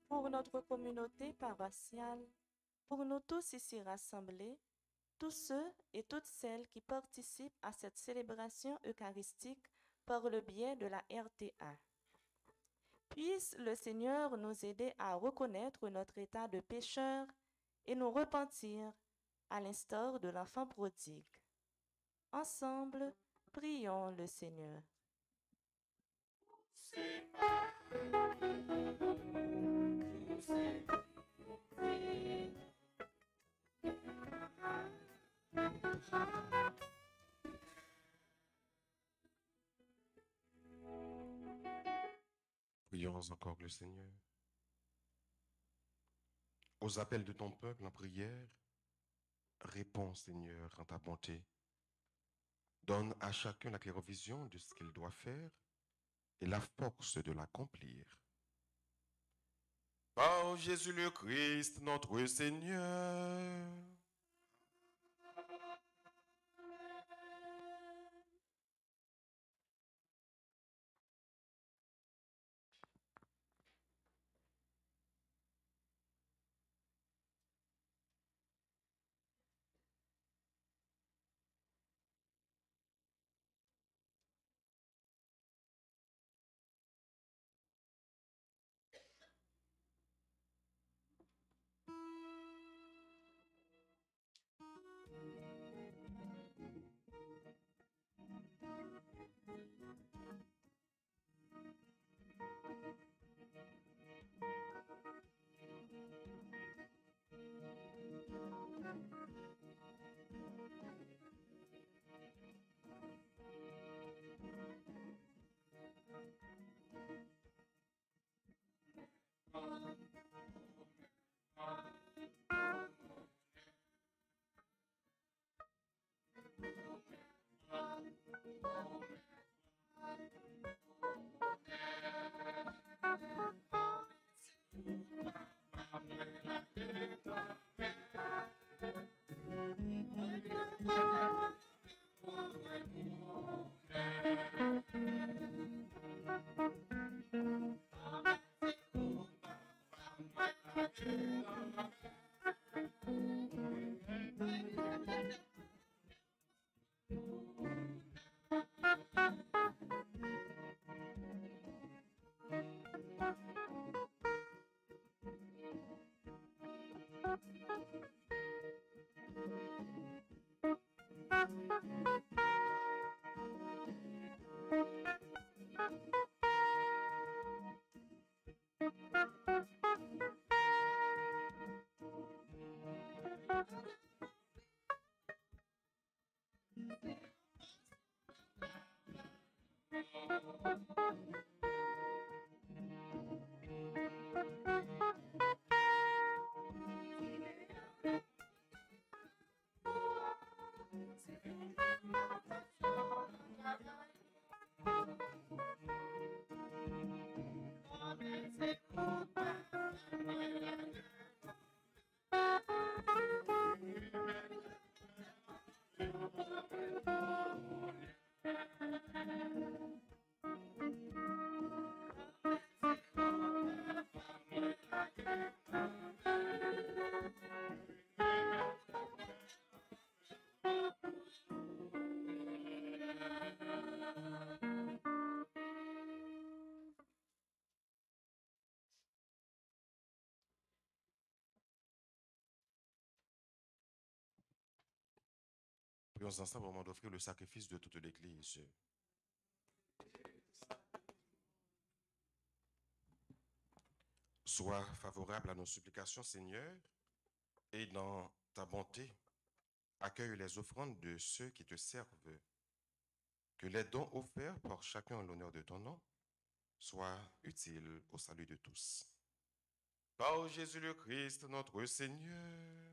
Speaker 5: Pour notre communauté paroissiale, pour nous tous ici rassemblés, tous ceux et toutes celles qui participent à cette célébration eucharistique par le biais de la RTA. Puisse le Seigneur nous aider à reconnaître notre état de pécheur et nous repentir à l'instar de l'enfant prodigue. Ensemble, prions le Seigneur.
Speaker 2: Prions encore le Seigneur. Aux appels de ton peuple en prière, réponds Seigneur en ta bonté. Donne à chacun la clairvision de ce qu'il doit faire et la force de l'accomplir. Par Jésus le Christ, notre Seigneur. Prions ensemble au moment d'offrir le sacrifice de toute l'Église. Sois favorable à nos supplications, Seigneur, et dans ta bonté, accueille les offrandes de ceux qui te servent. Que les dons offerts par chacun en l'honneur de ton nom soient utiles au salut de tous. Par Jésus le Christ, notre Seigneur.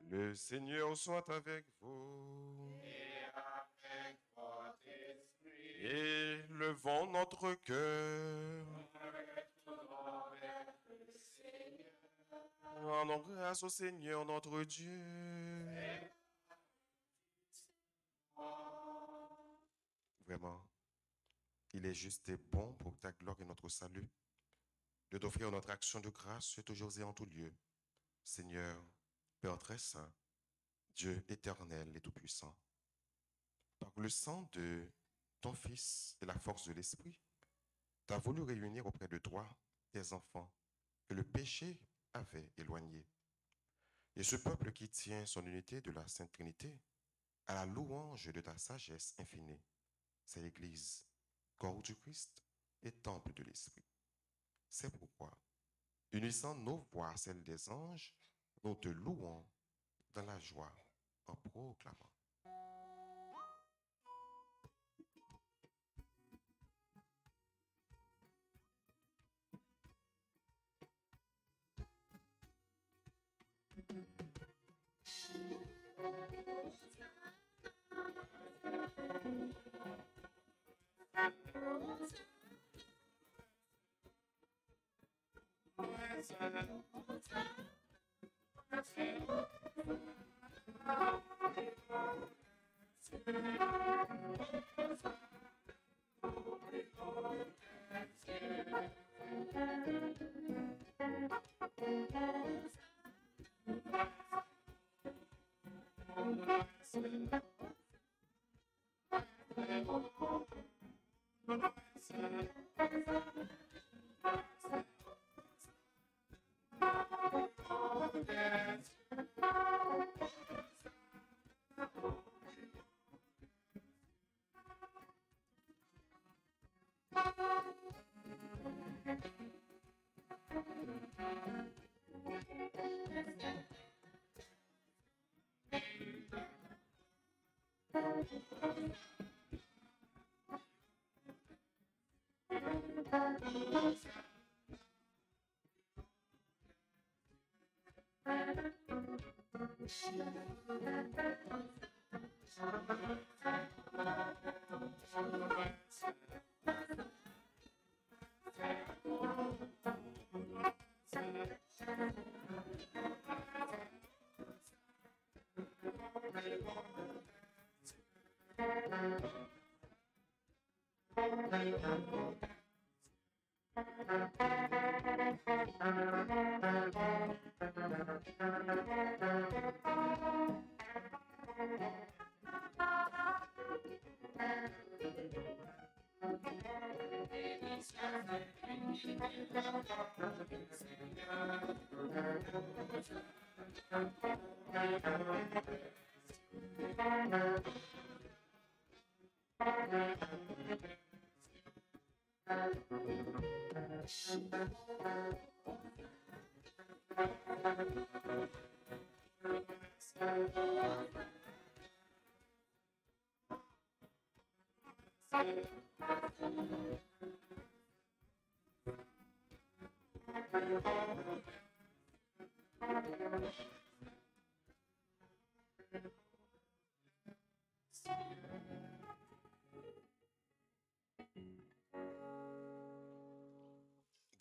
Speaker 2: Le Seigneur soit avec vous. Et levons notre cœur. Rendons grâce au Seigneur notre Dieu. Vraiment, il est juste et bon pour ta gloire et notre salut de t'offrir notre action de grâce toujours et en tout lieu. Seigneur, Père très saint, Dieu éternel et tout-puissant, par le sang de ton Fils et la force de l'Esprit, tu as voulu réunir auprès de toi tes enfants que le péché avait éloignés. Et ce peuple qui tient son unité de la Sainte Trinité à la louange de ta sagesse infinie, c'est l'Église, corps du Christ et temple de l'Esprit. C'est pourquoi, unissant nos voix à celles des anges, nous te louons dans la joie en proclamant.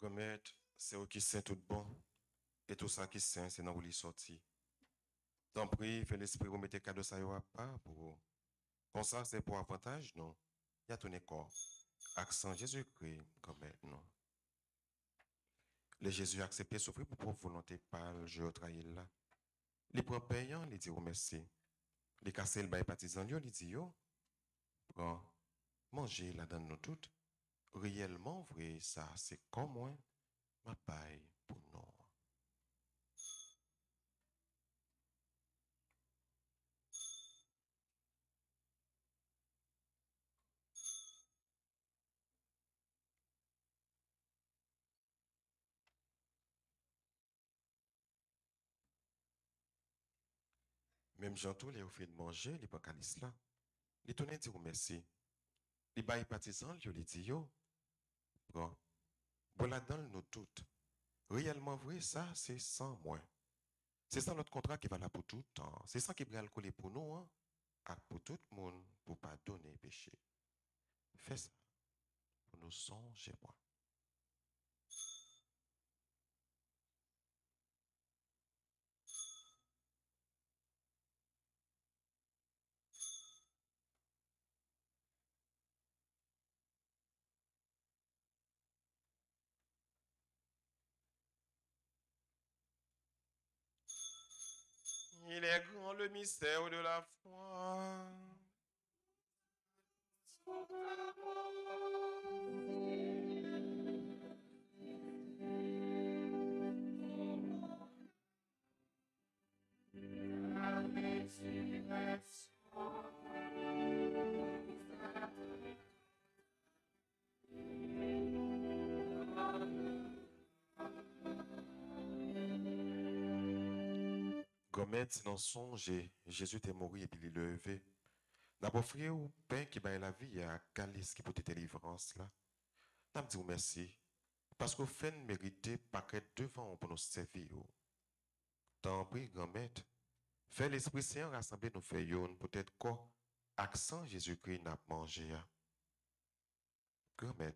Speaker 2: Gomet, c'est eux qui saint tout bon, et tout ça qui saint, c'est dans où il sorti. T'en prie, fais l'esprit vous mettez cadeau ça y aura pas pour. Comme ça, c'est pour avantage, non? Il y a ton corps. Accent Jésus-Christ, Gomet, non? Le Jésus a accepté souffrir pour volonté pâle, je trahi là. Il prend payant, il dit merci. Il casse le bail partisan, il dit yo. Prends, mangez la donne nous toutes. Réellement vrai, ça, c'est comme moi, ma paille pour nous. Même Jean tout les offert de manger, les pas calice là. Les tourné dire merci. Les bail partisan, il dit yo. Bon, voilà dans nous toutes. Réellement vrai, ça, c'est sans moi. C'est ça notre contrat qui va là pour tout le temps. C'est ça qui va le coller pour nous, hein. Et pour tout le monde, pour pas donner péché. Fais ça. Pour nous songer, moi. Il est grand le mystère de la foi. Gomet, dans songe, Jésus est mort et puis il est levé. D'abord, frère, au pain qui baille la vie, à calice qui peut être délivrance là. N'a dit merci. Parce qu'au fait, mérité paquet devant pour nous servir. Tant pis, Gomet. Fait l'Esprit Saint rassembler nous fait yon, peut-être quoi, accent Jésus-Christ n'a pas mangé. Gomet.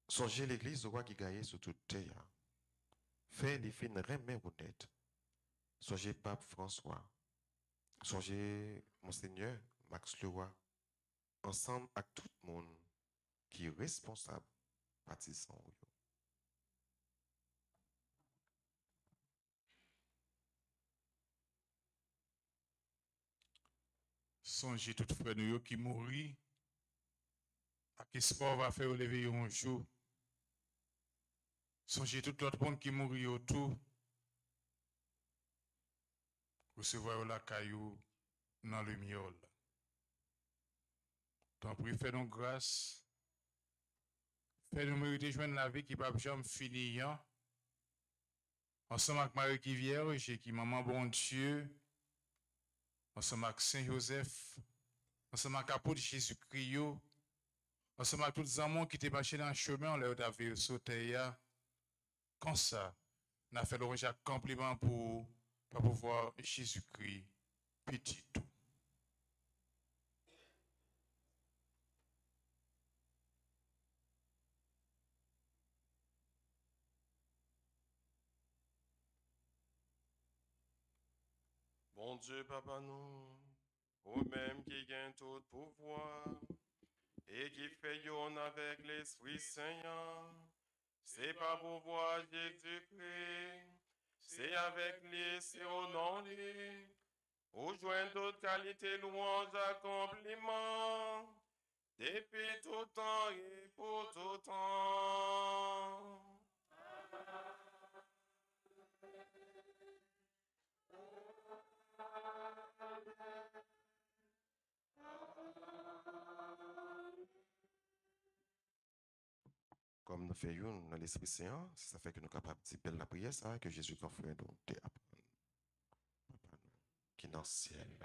Speaker 2: Songez l'église roi qui gagne sur toute terre. Fait les fins remet honnête. Songez Pape François. Songez Monseigneur Max Leroy. Ensemble avec tout le monde qui est responsable partisan.
Speaker 6: Songez tout frère nous qui mourit. À qui sport va faire lever un jour. Songez tout l'autre monde qui mourit autour. Recevoir la caillou dans le miol. T'en prie, fais-nous grâce. Fais-nous mériter joindre la vie qui va jamais finir. Ensemble avec Marie qui Vierge et qui Maman Bon Dieu. Ensemble avec Saint Joseph. Ensemble avec l'apôtre Jésus-Christ. Ensemble avec tous les amants qui étaient marchés dans le chemin, on leur a vu sauter. Comme ça, on a fait le compliment pour pouvoir Jésus-Christ, petit tout.
Speaker 2: Bon Dieu, Papa, nous, au même qui gagne tout pouvoir et qui fait yon avec l'Esprit Saint, c'est par pouvoir Jésus-Christ, c'est avec lui, c'est au nom de lui, où joint toute qualité, louange, accomplissement, depuis tout temps et pour tout temps. Comme nous faisons dans l'Esprit Saint, ça fait que nous sommes capables de dire la prière ça, que Jésus a fait nous apprendre. Papa, nous, qui est dans le ciel.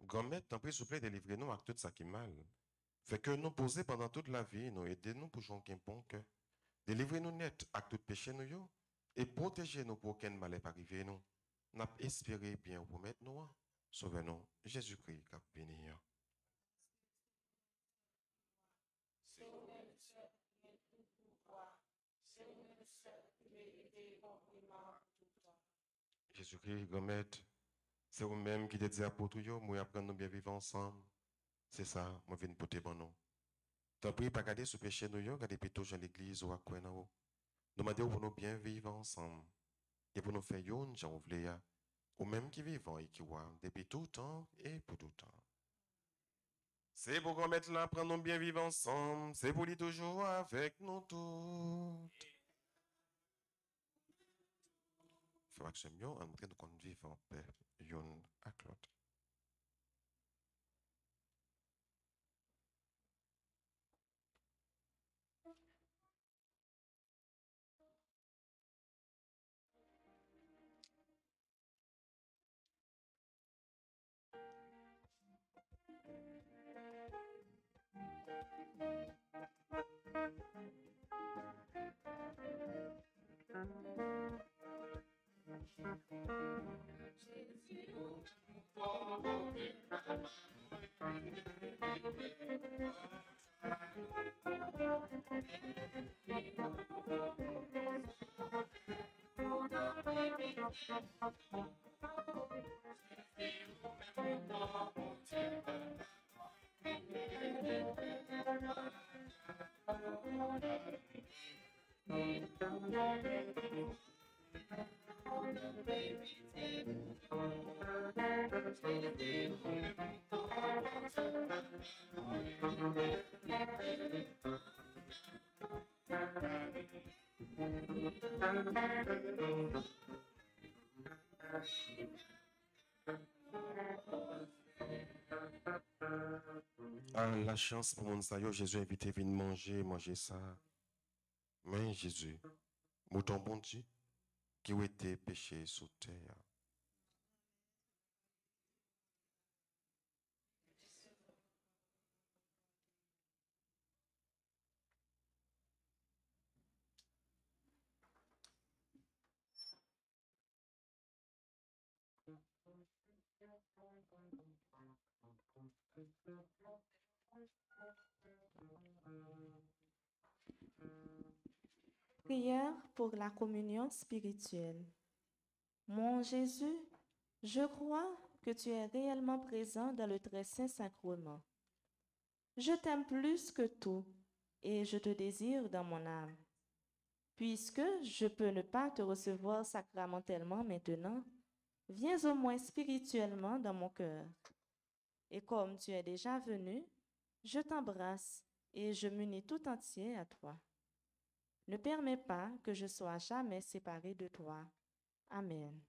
Speaker 2: Gomet, t'en prie, s'il vous plaît, délivrez-nous avec tout ça qui est mal. Fait que nous poser pendant toute la vie, nous aidez-nous pour jouer un bon cœur. Délivrez-nous net avec tout péché nous yo, et protégez-nous pour qu'un mal n'ait arrivé nous. N'a espéré bien vous mettre nous. Sauvez-nous, Jésus-Christ, qui a béni. Jésus-Christ, Gomet, c'est vous-même qui te dit à pour tout yo, moi apprendre nous bien vivre ensemble. C'est ça, moi viens pour te bon nous. T'en prie, pas garder ce péché nous yo, garder plutôt dans l'église ou à quoi nous. Demandez pour nous bien vivre ensemble. Et pour nous faire yon, j'en voulais, ou même qui vivent et qui voient depuis tout temps et pour tout temps. C'est pour qu'on mette là, prendre nous bien vivre ensemble. C'est pour lui toujours avec nous tous. Il faudra que ce mieux en train de qu'on vive en paix, yon à l'autre. Ah, la chance pour mon sayo, Jésus a invité à venir manger ça. Mais Jésus, mouton bon Dieu, qui a été péché sous terre.
Speaker 5: Prière pour la communion spirituelle. Mon Jésus, je crois que tu es réellement présent dans le très saint sacrement. Je t'aime plus que tout et je te désire dans mon âme. Puisque je peux ne pas te recevoir sacramentellement maintenant, viens au moins spirituellement dans mon cœur. Et comme tu es déjà venu, je t'embrasse et je m'unis tout entier à toi. Ne permets pas que je sois jamais séparé de toi. Amen.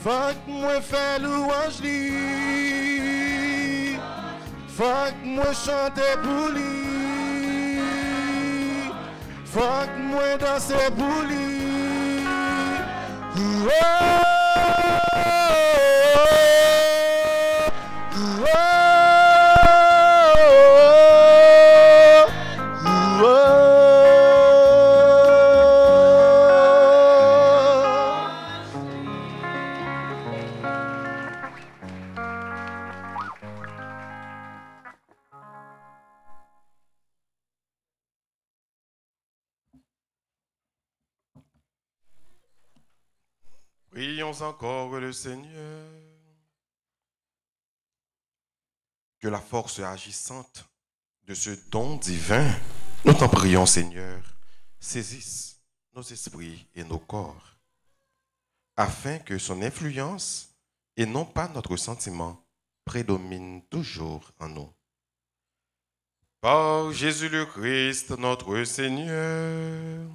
Speaker 7: Faut que moi fais louange li. Faut que moi chante pour lui. Faut que moi danse pour lui.
Speaker 2: Prions encore le Seigneur. Que la force agissante de ce don divin, nous t'en prions Seigneur, saisisse nos esprits et nos corps, afin que son influence et non pas notre sentiment prédomine toujours en nous. Par Jésus le Christ, notre Seigneur.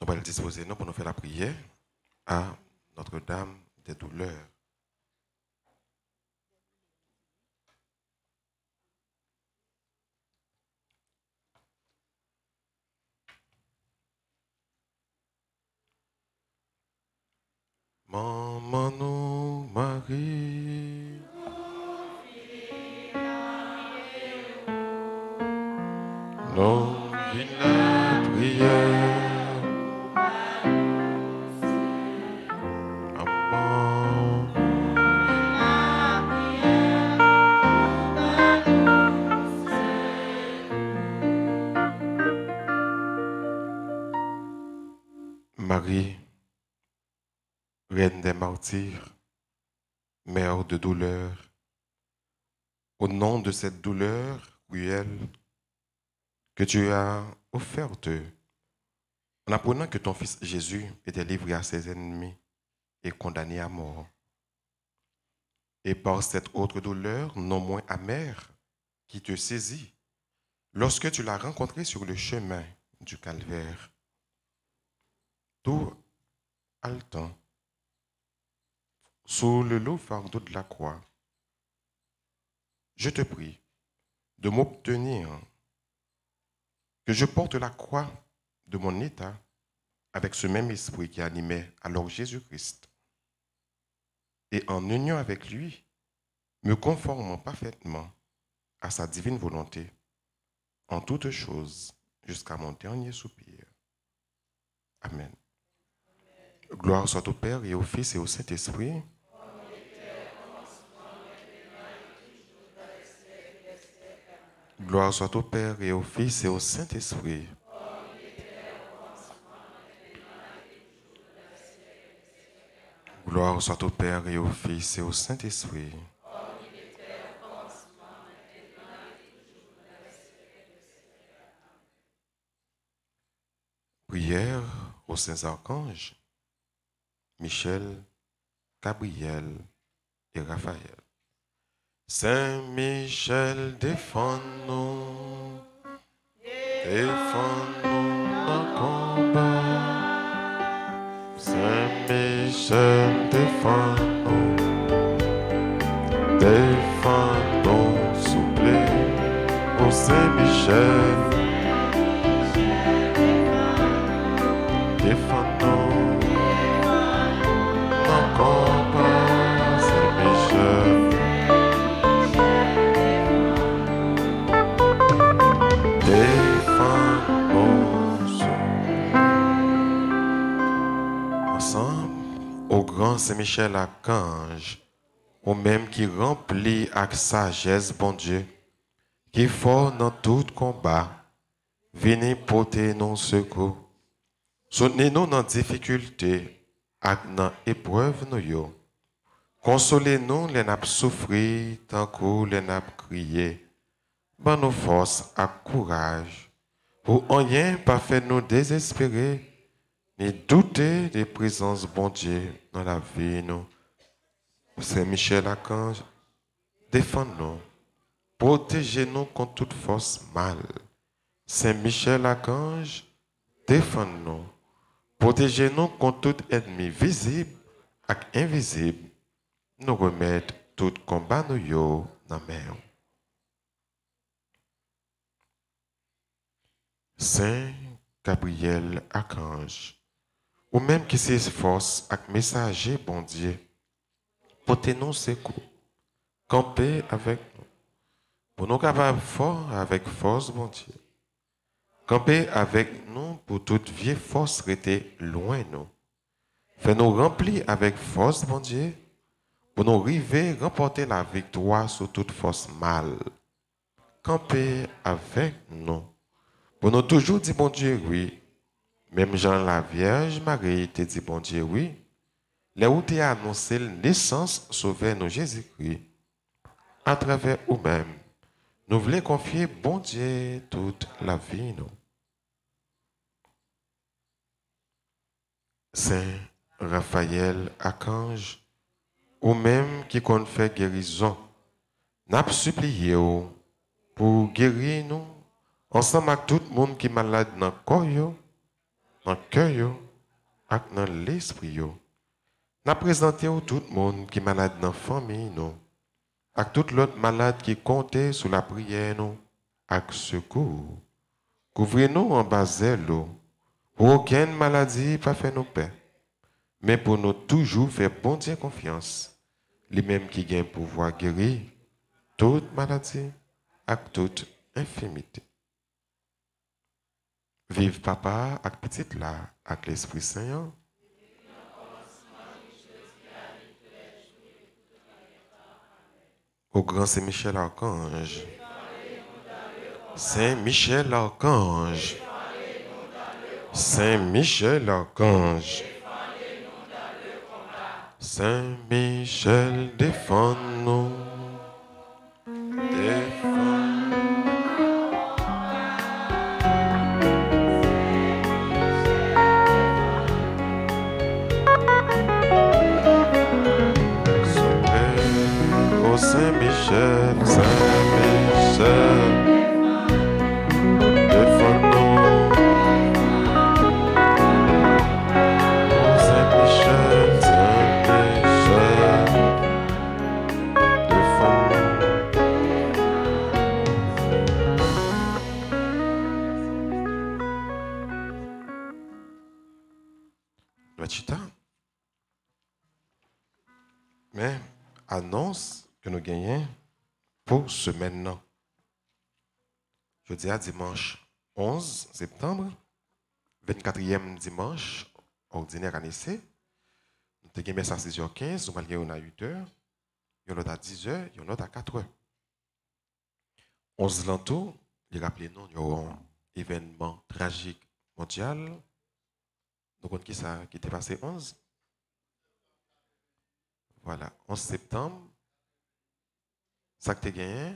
Speaker 2: Nous allons disposer nous pour nous faire la prière à Notre-Dame des douleurs. Maman nous Marie, nous vîmes la prière. Marie, reine des martyrs, mère de douleur, au nom de cette douleur cruelle que tu as offerte en apprenant que ton fils Jésus était livré à ses ennemis et condamné à mort, et par cette autre douleur non moins amère qui te saisit lorsque tu l'as rencontré sur le chemin du calvaire, tout haletant, sous le lourd fardeau de la croix, je te prie de m'obtenir que je porte la croix de mon état avec ce même esprit qui animait alors Jésus-Christ, et en union avec lui, me conformant parfaitement à sa divine volonté en toutes choses jusqu'à mon dernier soupir. Amen. Gloire soit au Père et au Fils et au Saint-Esprit. Gloire soit au Père et au Fils et au Saint-Esprit. Gloire soit au Père et au Fils et au Saint-Esprit. Prière aux saints archanges, Michel, Gabriel et Raphaël. Saint Michel, défends-nous, défends-nous dans le combat. Saint Michel, défends-nous, défends-nous, soufflez, ô Saint Michel, défends-nous dans le combat, Saint Michel. Au grand Saint-Michel Archange, au même qui remplit avec sagesse, bon Dieu, qui fort dans tout combat, venez porter nos secours. Soutenez-nous dans difficulté, avec dans épreuve nous yo. Consolez-nous les nappes souffrir, tant que les nappes crier. Ban nos forces à courage, pour rien pas faire nous désespérer, ni douter des présences bon Dieu dans la vie nous. Saint Michel Archange, défends-nous, protégez-nous contre toute force mal. Saint Michel Archange, défends-nous, Protégez-nous contre tout ennemi visible et invisible. Nous remettre tout combat nous yo dans la main. Saint Gabriel Archange, ou même qui s'efforce avec messager bon Dieu, portez-nous secours, campez avec nous, pour nous capables fort avec force bon Dieu. Campez avec nous pour toute vieille force rester loin nous. Fais-nous remplir avec force bon Dieu, pour nous arriver remporter la victoire sur toute force mal. Campez avec nous. Pour nous toujours dire bon Dieu oui. Même Jean la Vierge Marie te dit bon Dieu oui. Là où tu as annoncé la naissance sauveur nous Jésus-Christ. À travers nous-mêmes, nous voulons confier bon Dieu toute la vie nous. Saint Raphaël Archange, ou même qui compte fait guérison, n'a supplié pour guérir nous, ensemble avec tout le monde qui est malade dans le corps, dans le cœur, et dans l'esprit. N'a présenté tout le monde qui est malade dans la famille, nous, avec tout l'autre malade qui comptait sur la prière, nous, avec secours. Couvrez-nous en bas l'eau, pour aucune maladie pas faire nous peur, mais pour nous toujours faire bon Dieu confiance. Les mêmes qui gagnent pouvoir guérir toute maladie et toute infirmité. Vive papa avec petite là, avec l'Esprit Saint. Au grand Saint-Michel Archange. Saint-Michel Archange. Saint-Michel Archange. Saint-Michel, défends-nous. Oh Saint-Michel, Saint-Michel, défends-nous. Oh Saint-Michel, Saint-Michel, défends-nous. Mais annonce que nous gagnons pour ce maintenant. Je dis à dimanche 11 septembre, 24e dimanche, ordinaire année C. Nous avons gagné à 6h15, nous allons à 8h, nous allons à 10h, nous allons à 4h. 11 l'entour, il rappelez-nous, il y aura un événement tragique mondial. Donc, qui était passé 11? Voilà, 11 septembre, ça que tu as gagné,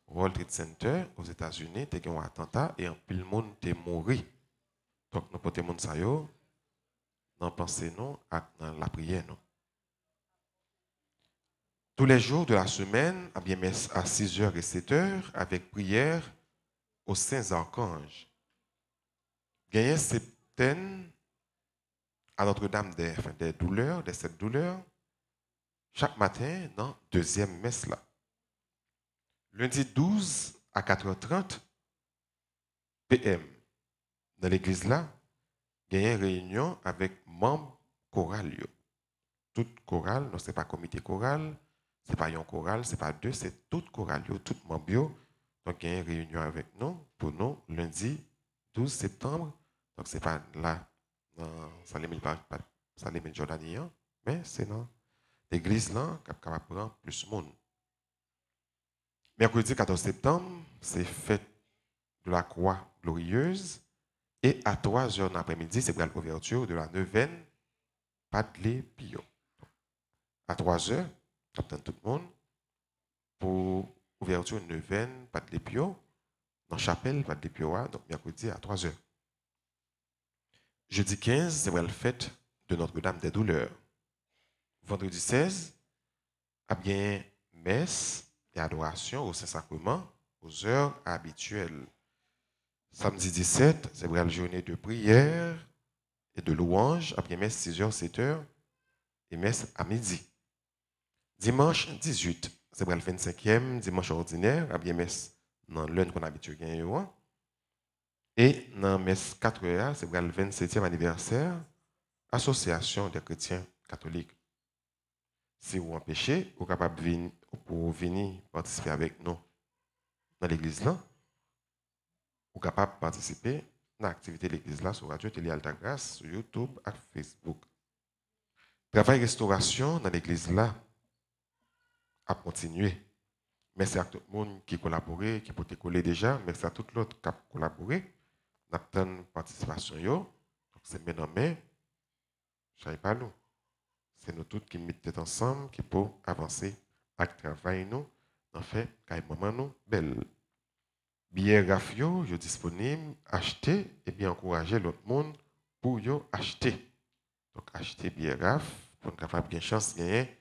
Speaker 2: World Trade Center aux États-Unis, tu as gagné un attentat et un pile de monde est mort. Donc, nous portons monde ça yo, dans pensée nous, dans la prière nous. Tous les jours de la semaine, à 6h et 7h, avec prière aux saints archanges. Gagner septaine à Notre-Dame des douleurs, des 7 douleurs, chaque matin dans deuxième messe là. Lundi 12 à 4h30 PM, dans l'église là, il y a une réunion avec membres chorales. Toute chorale, non, ce n'est pas comité choral, ce n'est pas un choral, ce n'est pas deux, c'est toute chorale, tout membre. Donc il y a une réunion avec nous, pour nous, lundi 12 septembre. Donc ce n'est pas là, dans Salim Jordanie, mais c'est dans l'église là qui va prendre plus de monde. Mercredi 14 septembre, c'est fête de la croix glorieuse. Et à 3h de l'après-midi, c'est pour l'ouverture de la neuvaine Padlé Pio. À 3h, j'attends tout le monde pour l'ouverture de la neuvaine Padlé Pio dans la chapelle Padlé Pio, donc mercredi à 3h. Jeudi 15, c'est pour la fête de Notre-Dame des Douleurs. Vendredi 16, a bien messe et adoration au Saint-Sacrement aux heures habituelles. Samedi 17, c'est la journée de prière et de louange, après messe 6h, 7h, et messe à midi. Dimanche 18, c'est le 25e dimanche ordinaire, après messe dans l'heure qu'on a habitué à gagner. Et dans messe 4h, c'est le 27e anniversaire, Association des chrétiens catholiques. Si vous empêchez, vous êtes capable de venir participer avec nous dans l'église là. Vous êtes capable de participer dans l'activité de l'église là sur Radio Télé Alta Grâce, sur YouTube et Facebook. Travail restauration dans l'église là a continué. Merci à tout le monde qui a collaboré, qui peut coller déjà. Merci à tout l'autre qui a collaboré. Nous avons une participation. C'est main en main. Je ne sais pas nous. C'est nous tous qui mettons tête ensemble, qui peuvent avancer avec le travail nous. En fait, quand il moment nous, belle. Billets rafio, je disponible, acheter et bien encourager l'autre monde pour yo acheter. Donc acheter billets raf pour nous capable bien chance de gagner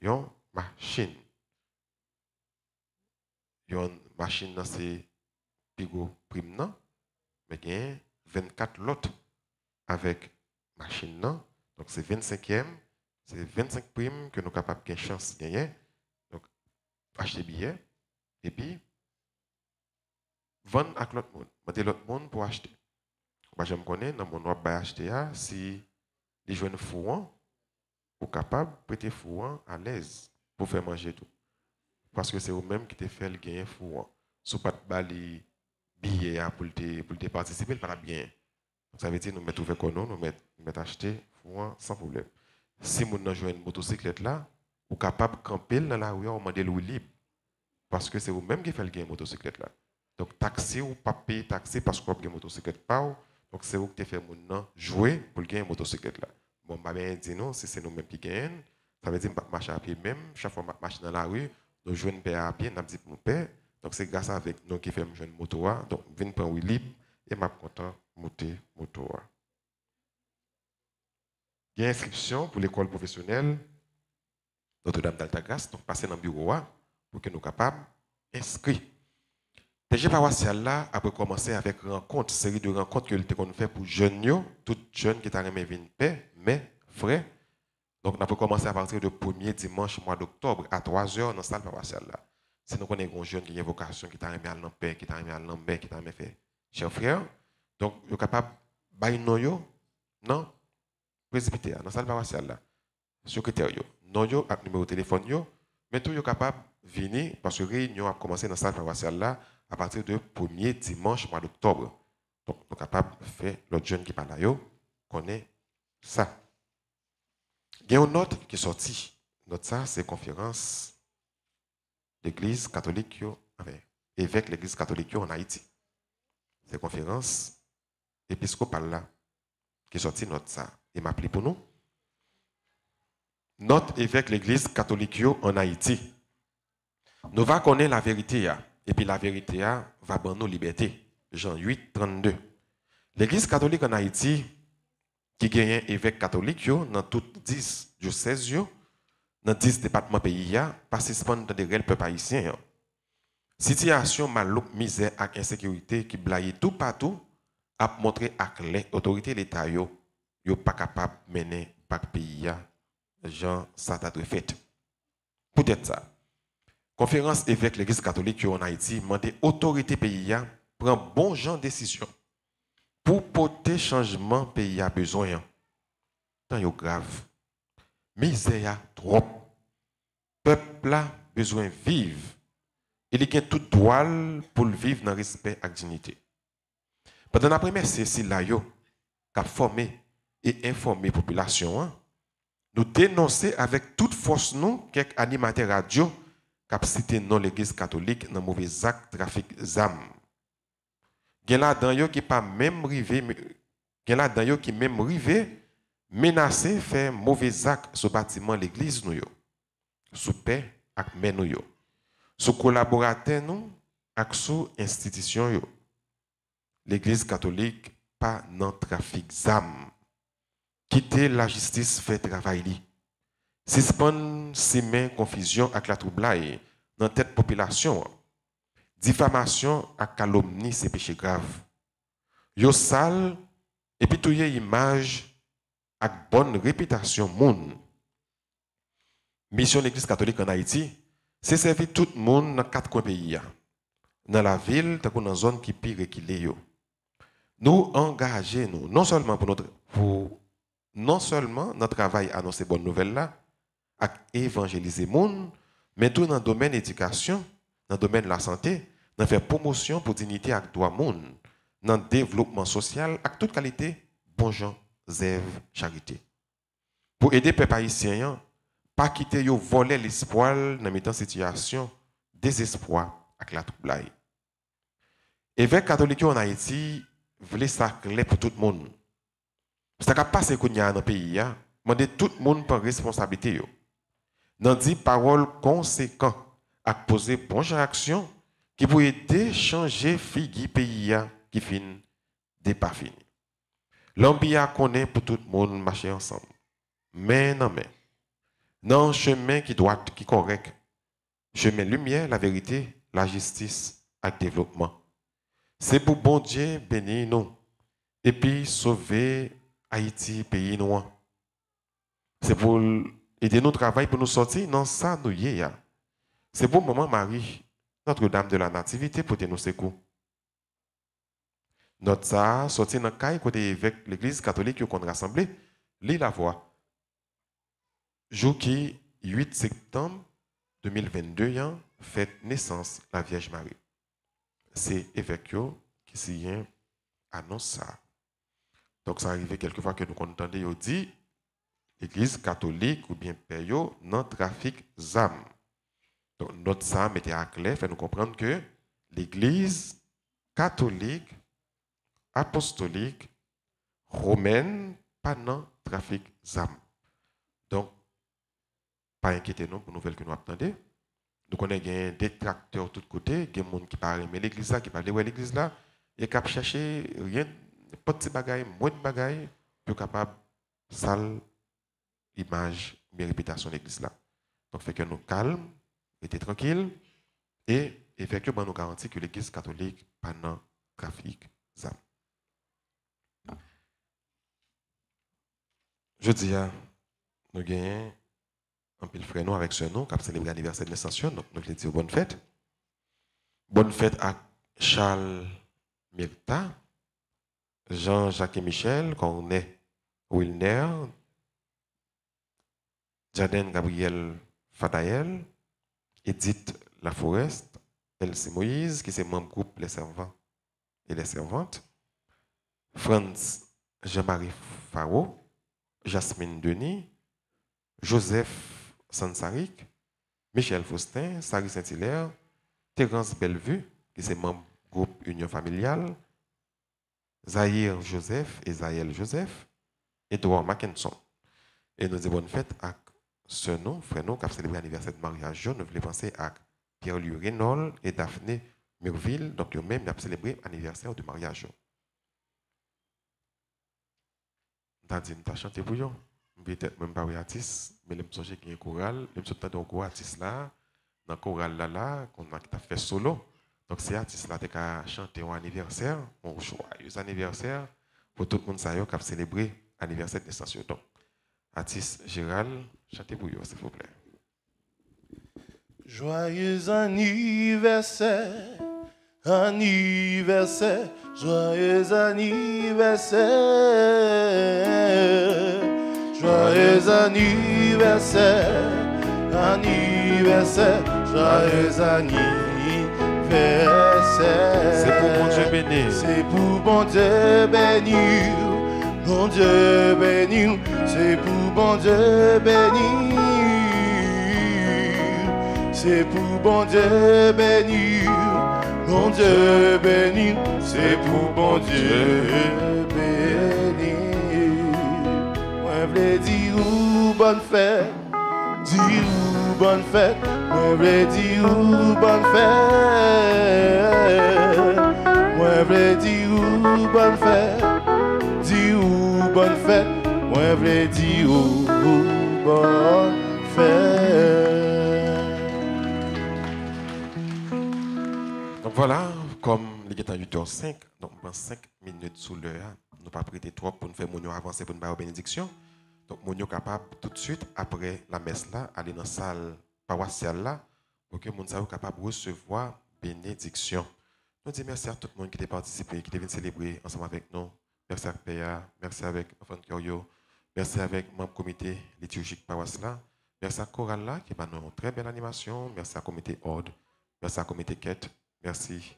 Speaker 2: une machine. Une machine dans c'est pigo prime non, mais il y a 24 lots avec machine non. Donc c'est 25e, c'est 25 primes que nous sommes capables de chance de gagner. Donc acheter billets et puis vendre à l'autre monde. Mettez l'autre monde pour acheter. Je me connais dans mon ordre acheter si les jeunes fouants ou capable de prêter fouant à l'aise pour faire manger tout. Parce que c'est eux-mêmes qui te fait le gain fouant. Si pas de les billets pour te participer, pas bien. Donc ça veut dire nous mettre ouvert comme nous mettre acheter fouant sans problème. Si nous avons une motocyclette là, ou capable de camper dans la rue, on demande le libre. Parce que c'est vous-même qui fait le gain motocyclette là. Donc taxi ou pas payer taxi parce qu'on a une motocyclette pas. Donc c'est vous qui te fait jouer pour le gain motocyclette là. Bon, bah bien dit non, si c'est nous-mêmes qui gagnons, ça veut dire que marcher à pied même, chaque fois que marche dans la rue, nous jouons père à pied, nous dit mon père. Donc c'est grâce avec nous qui faisons jouer moto. Donc je viens prendre libre et je suis content de monter moto. Il y a une inscription pour l'école professionnelle Notre-Dame d'Altagrace, donc passer dans le bureau pour que nous soyons capables d'inscrire. TG paroissial là a commencé avec rencontre, série de rencontres que nous fait pour jeunes, tous jeunes qui ont venir paix, mais frère. Donc, on a commencé à partir du premier dimanche mois d'octobre à 3h dans la salle paroissiale. Si nous connaissons un jeune qui a une vocation, qui t'a remis à l'empêche, qui t'a remis à l'embêche, qui t'a remis fait, cher frère, donc, vous êtes capable de bailler non, presbytère, dans la salle paroissiale, secrétaire, non, avec numéro de téléphone, mais tout, vous êtes capable de venir parce que la réunion a commencé dans la salle paroissiale à partir du premier dimanche mois d'octobre. Donc, nous sommes capables de faire l'autre jeune qui parle là, connaît ça. Il y a une note qui est sortie. Note ça, c'est conférence l'Église catholique, évêque l'Église catholique en Haïti. C'est conférence épiscopale là qui est sortie note ça. Il m'a appelé pour nous. Note évêque l'Église catholique en Haïti. Nous va connaître la vérité et puis la vérité va donner nos libertés. Jean 8, 32. L'Église catholique en Haïti qui gagne évêque catholique dans toutes 10 diocèses, dans 10 départements pays, participant dans des réels peuples haïtiens. Situation maloupe, misère et insécurité qui blaye tout partout a montré à l'autorité de l'État yo pas capable de mener par pays Jean ça t'a fait. Peut-être ça. Conférence évêque l'Église catholique en Haïti demande autorité pays prend bon genre décision. Pour porter changement, le pays a besoin. Tant est grave. Misère trop. Peuple a besoin de vivre. Il y a tout droit pour vivre dans le respect et la dignité. Pendant la première session, qui a formé et informé la population, nous dénonçons avec toute force quelques animateurs radio qui ont cité non l'Église catholique dans mauvais actes trafic d'armes. Il y a là-dedans qui pas même rivé menacer faire mauvais actes sur bâtiment l'église nous sous paix ak men nous sous collaborateur nous ak sous institution l'église catholique pas dans trafic d'armes quitter la justice fait travail li suspend semer confusion ak la troublai dans tête population. Diffamation et calomnie, c'est péché grave. yo sale et puis touye image avec bonne réputation moun. Mission de l'Église catholique en Haïti, c'est servir tout le monde dans 4 coins pays. Dans la ville, dans la zone qui pire qui l'est. Nous engager nous non seulement non seulement notre travail à annoncer bonnes nouvelles là, à évangéliser monde, mais tout dans le domaine de l'éducation, dans le domaine de la santé, dans faire promotion pour dignité et droit monde, dans le développement social, avec toute qualité, bon gens, zève, charité. Pour aider les peuples haïtiens, pas quitter yo voler l'espoir dans mettant situation désespoir avec la trouble. Évêque catholique en Haïti voulait ça clair pour tout le monde. Ça qui passe dans le pays, demander tout le monde prend responsabilité yo. Dans 10 paroles conséquentes à poser bonne action qui pour aider changer figi pays qui fin des pas fini. L'ambia connaît pour tout le monde marcher ensemble. Mais non mais dans chemin qui droit, qui correct, chemin lumière, la vérité, la justice et le développement. C'est pour bon Dieu bénir nous et puis sauver Haïti, pays noir. C'est pour aider nous travail pour nous sortir dans ça nous y est. C'est pour maman Marie, Notre-Dame de la Nativité pour nous secours. Notre ça sorti dans caille côté évêque l'église catholique qu'on rassemblé, lit la voix. Jour qui 8 septembre 2022 fête naissance la Vierge Marie. C'est évêque qui s'y annonce ça. Donc ça arrive quelquefois que nous entendons dit l'église catholique ou bien père non trafic d'âmes. Donc notre ça mettait à clair fait nous comprendre que l'église catholique apostolique romaine pas non trafic d'âmes. Donc pas inquiétez-nous pour nouvelles que nous attendons. Nous connaissons des détracteurs de tous côtés, des gens qui parlent mais l'église là, qui parlent de l'église là, et qui chercher rien, petit bagaille, moins de bagaille, pour capable sale image, mais réputation de l'église là. Donc fait que nous calmes, restez tranquilles, et effectivement nous garantit que l'église catholique pas dans trafic d'âmes. Je dis, nous gagnons un pile frère nous avec ce nom qui a célébré l'anniversaire de naissance, donc nous voulons dire bonne fête. Bonne fête à Charles Mirta, Jean-Jacques et Michel, Cornet Wilner, Jaden Gabriel Fadael, Edith Laforest, Elsie Moïse, qui est membre groupe Les Servants et les Servantes, Franz Jean-Marie Faro, Jasmine Denis, Joseph Sansarik, Michel Faustin, Sari Saint-Hilaire, Terence Bellevue, qui est membre groupe Union Familiale, Zahir Joseph et Zahel Joseph, Edouard Mackinson. Et nous disons bonne fête à ce nom, frère nous, qui a célébré l'anniversaire de mariage. Nous voulons penser à Pierre-Louis Renaud et Daphné Murville, donc eux-mêmes ont célébré l'anniversaire de mariage. Nous avons chanté pour eux. Peut-être même pas artiste, mais je me souviens qu'il y a un choral, je me souviens d'un gros artiste là, dans le choral là, qu'on a fait solo. Donc, ces artistes-là qui ont chanté un anniversaire, un joyeux anniversaire, pour tout le monde qui a célébré l'anniversaire de naissance. Donc, artiste Gérald, chantez pour vous, s'il vous plaît.
Speaker 7: Joyeux anniversaire, anniversaire, joyeux anniversaire. Joyeux anniversaire, anniversaire, joyeux anniversaire.
Speaker 2: C'est pour mon Dieu béni.
Speaker 7: C'est pour bon Dieu béni. Bon Dieu béni. C'est pour bon Dieu béni. C'est pour bon Dieu béni. Bon Dieu béni. C'est pour bon Dieu béni. Moi, je veux dire bonne fête, dire bonne fête. Moi, je veux dire bonne fête. Moi, je veux dire bonne fête, dire bonne fête. Moi, je veux dire bonne fête.
Speaker 2: Donc voilà, comme les temps 8h05, donc on prend 5 minutes sous l'heure. Nous ne pas prêter trop pour nous faire mon avancer pour nous faire une bénédiction. Donc, mon capable tout de suite, après la messe là, aller dans la salle paroissiale là, pour que mon soit capable de recevoir bénédiction. Nous disons merci à tout le monde qui a participé, qui est venu célébrer ensemble avec nous. Merci à Péa, merci avec Enfant Curio, merci avec le comité liturgique paroisse là, merci à Choral là, qui a une très belle animation, merci à comité ordre, merci à comité quête, merci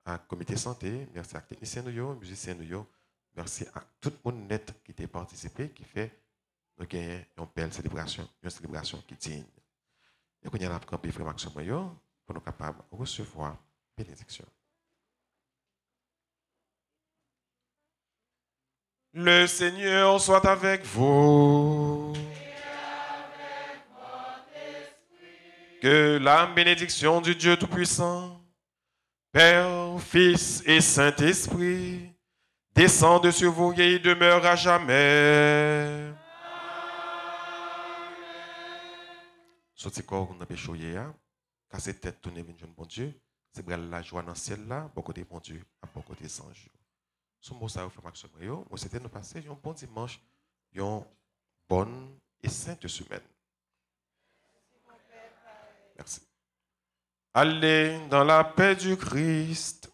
Speaker 2: à comité santé, merci à techniciens nous, musiciens nous, merci à tout le monde net qui a participé, qui fait nous gagner une belle célébration, une célébration qui est digne. Et qu'on y a un campé frère Maxime pour nous capables de recevoir bénédiction. Le Seigneur soit avec vous. Que la bénédiction du Dieu Tout-Puissant, Père, Fils et Saint-Esprit, descende sur vous et demeure à jamais. Sorti corps qu'on a péchoyé, casser tête tourner vers le bon Dieu, c'est la joie dans le ciel là, beaucoup de bon Dieu, à beaucoup de anges. Ce mot ça vous fait Maxime Rio, moi c'était nous passer un bon dimanche, une bonne et sainte semaine. Merci. Allez dans la paix du Christ.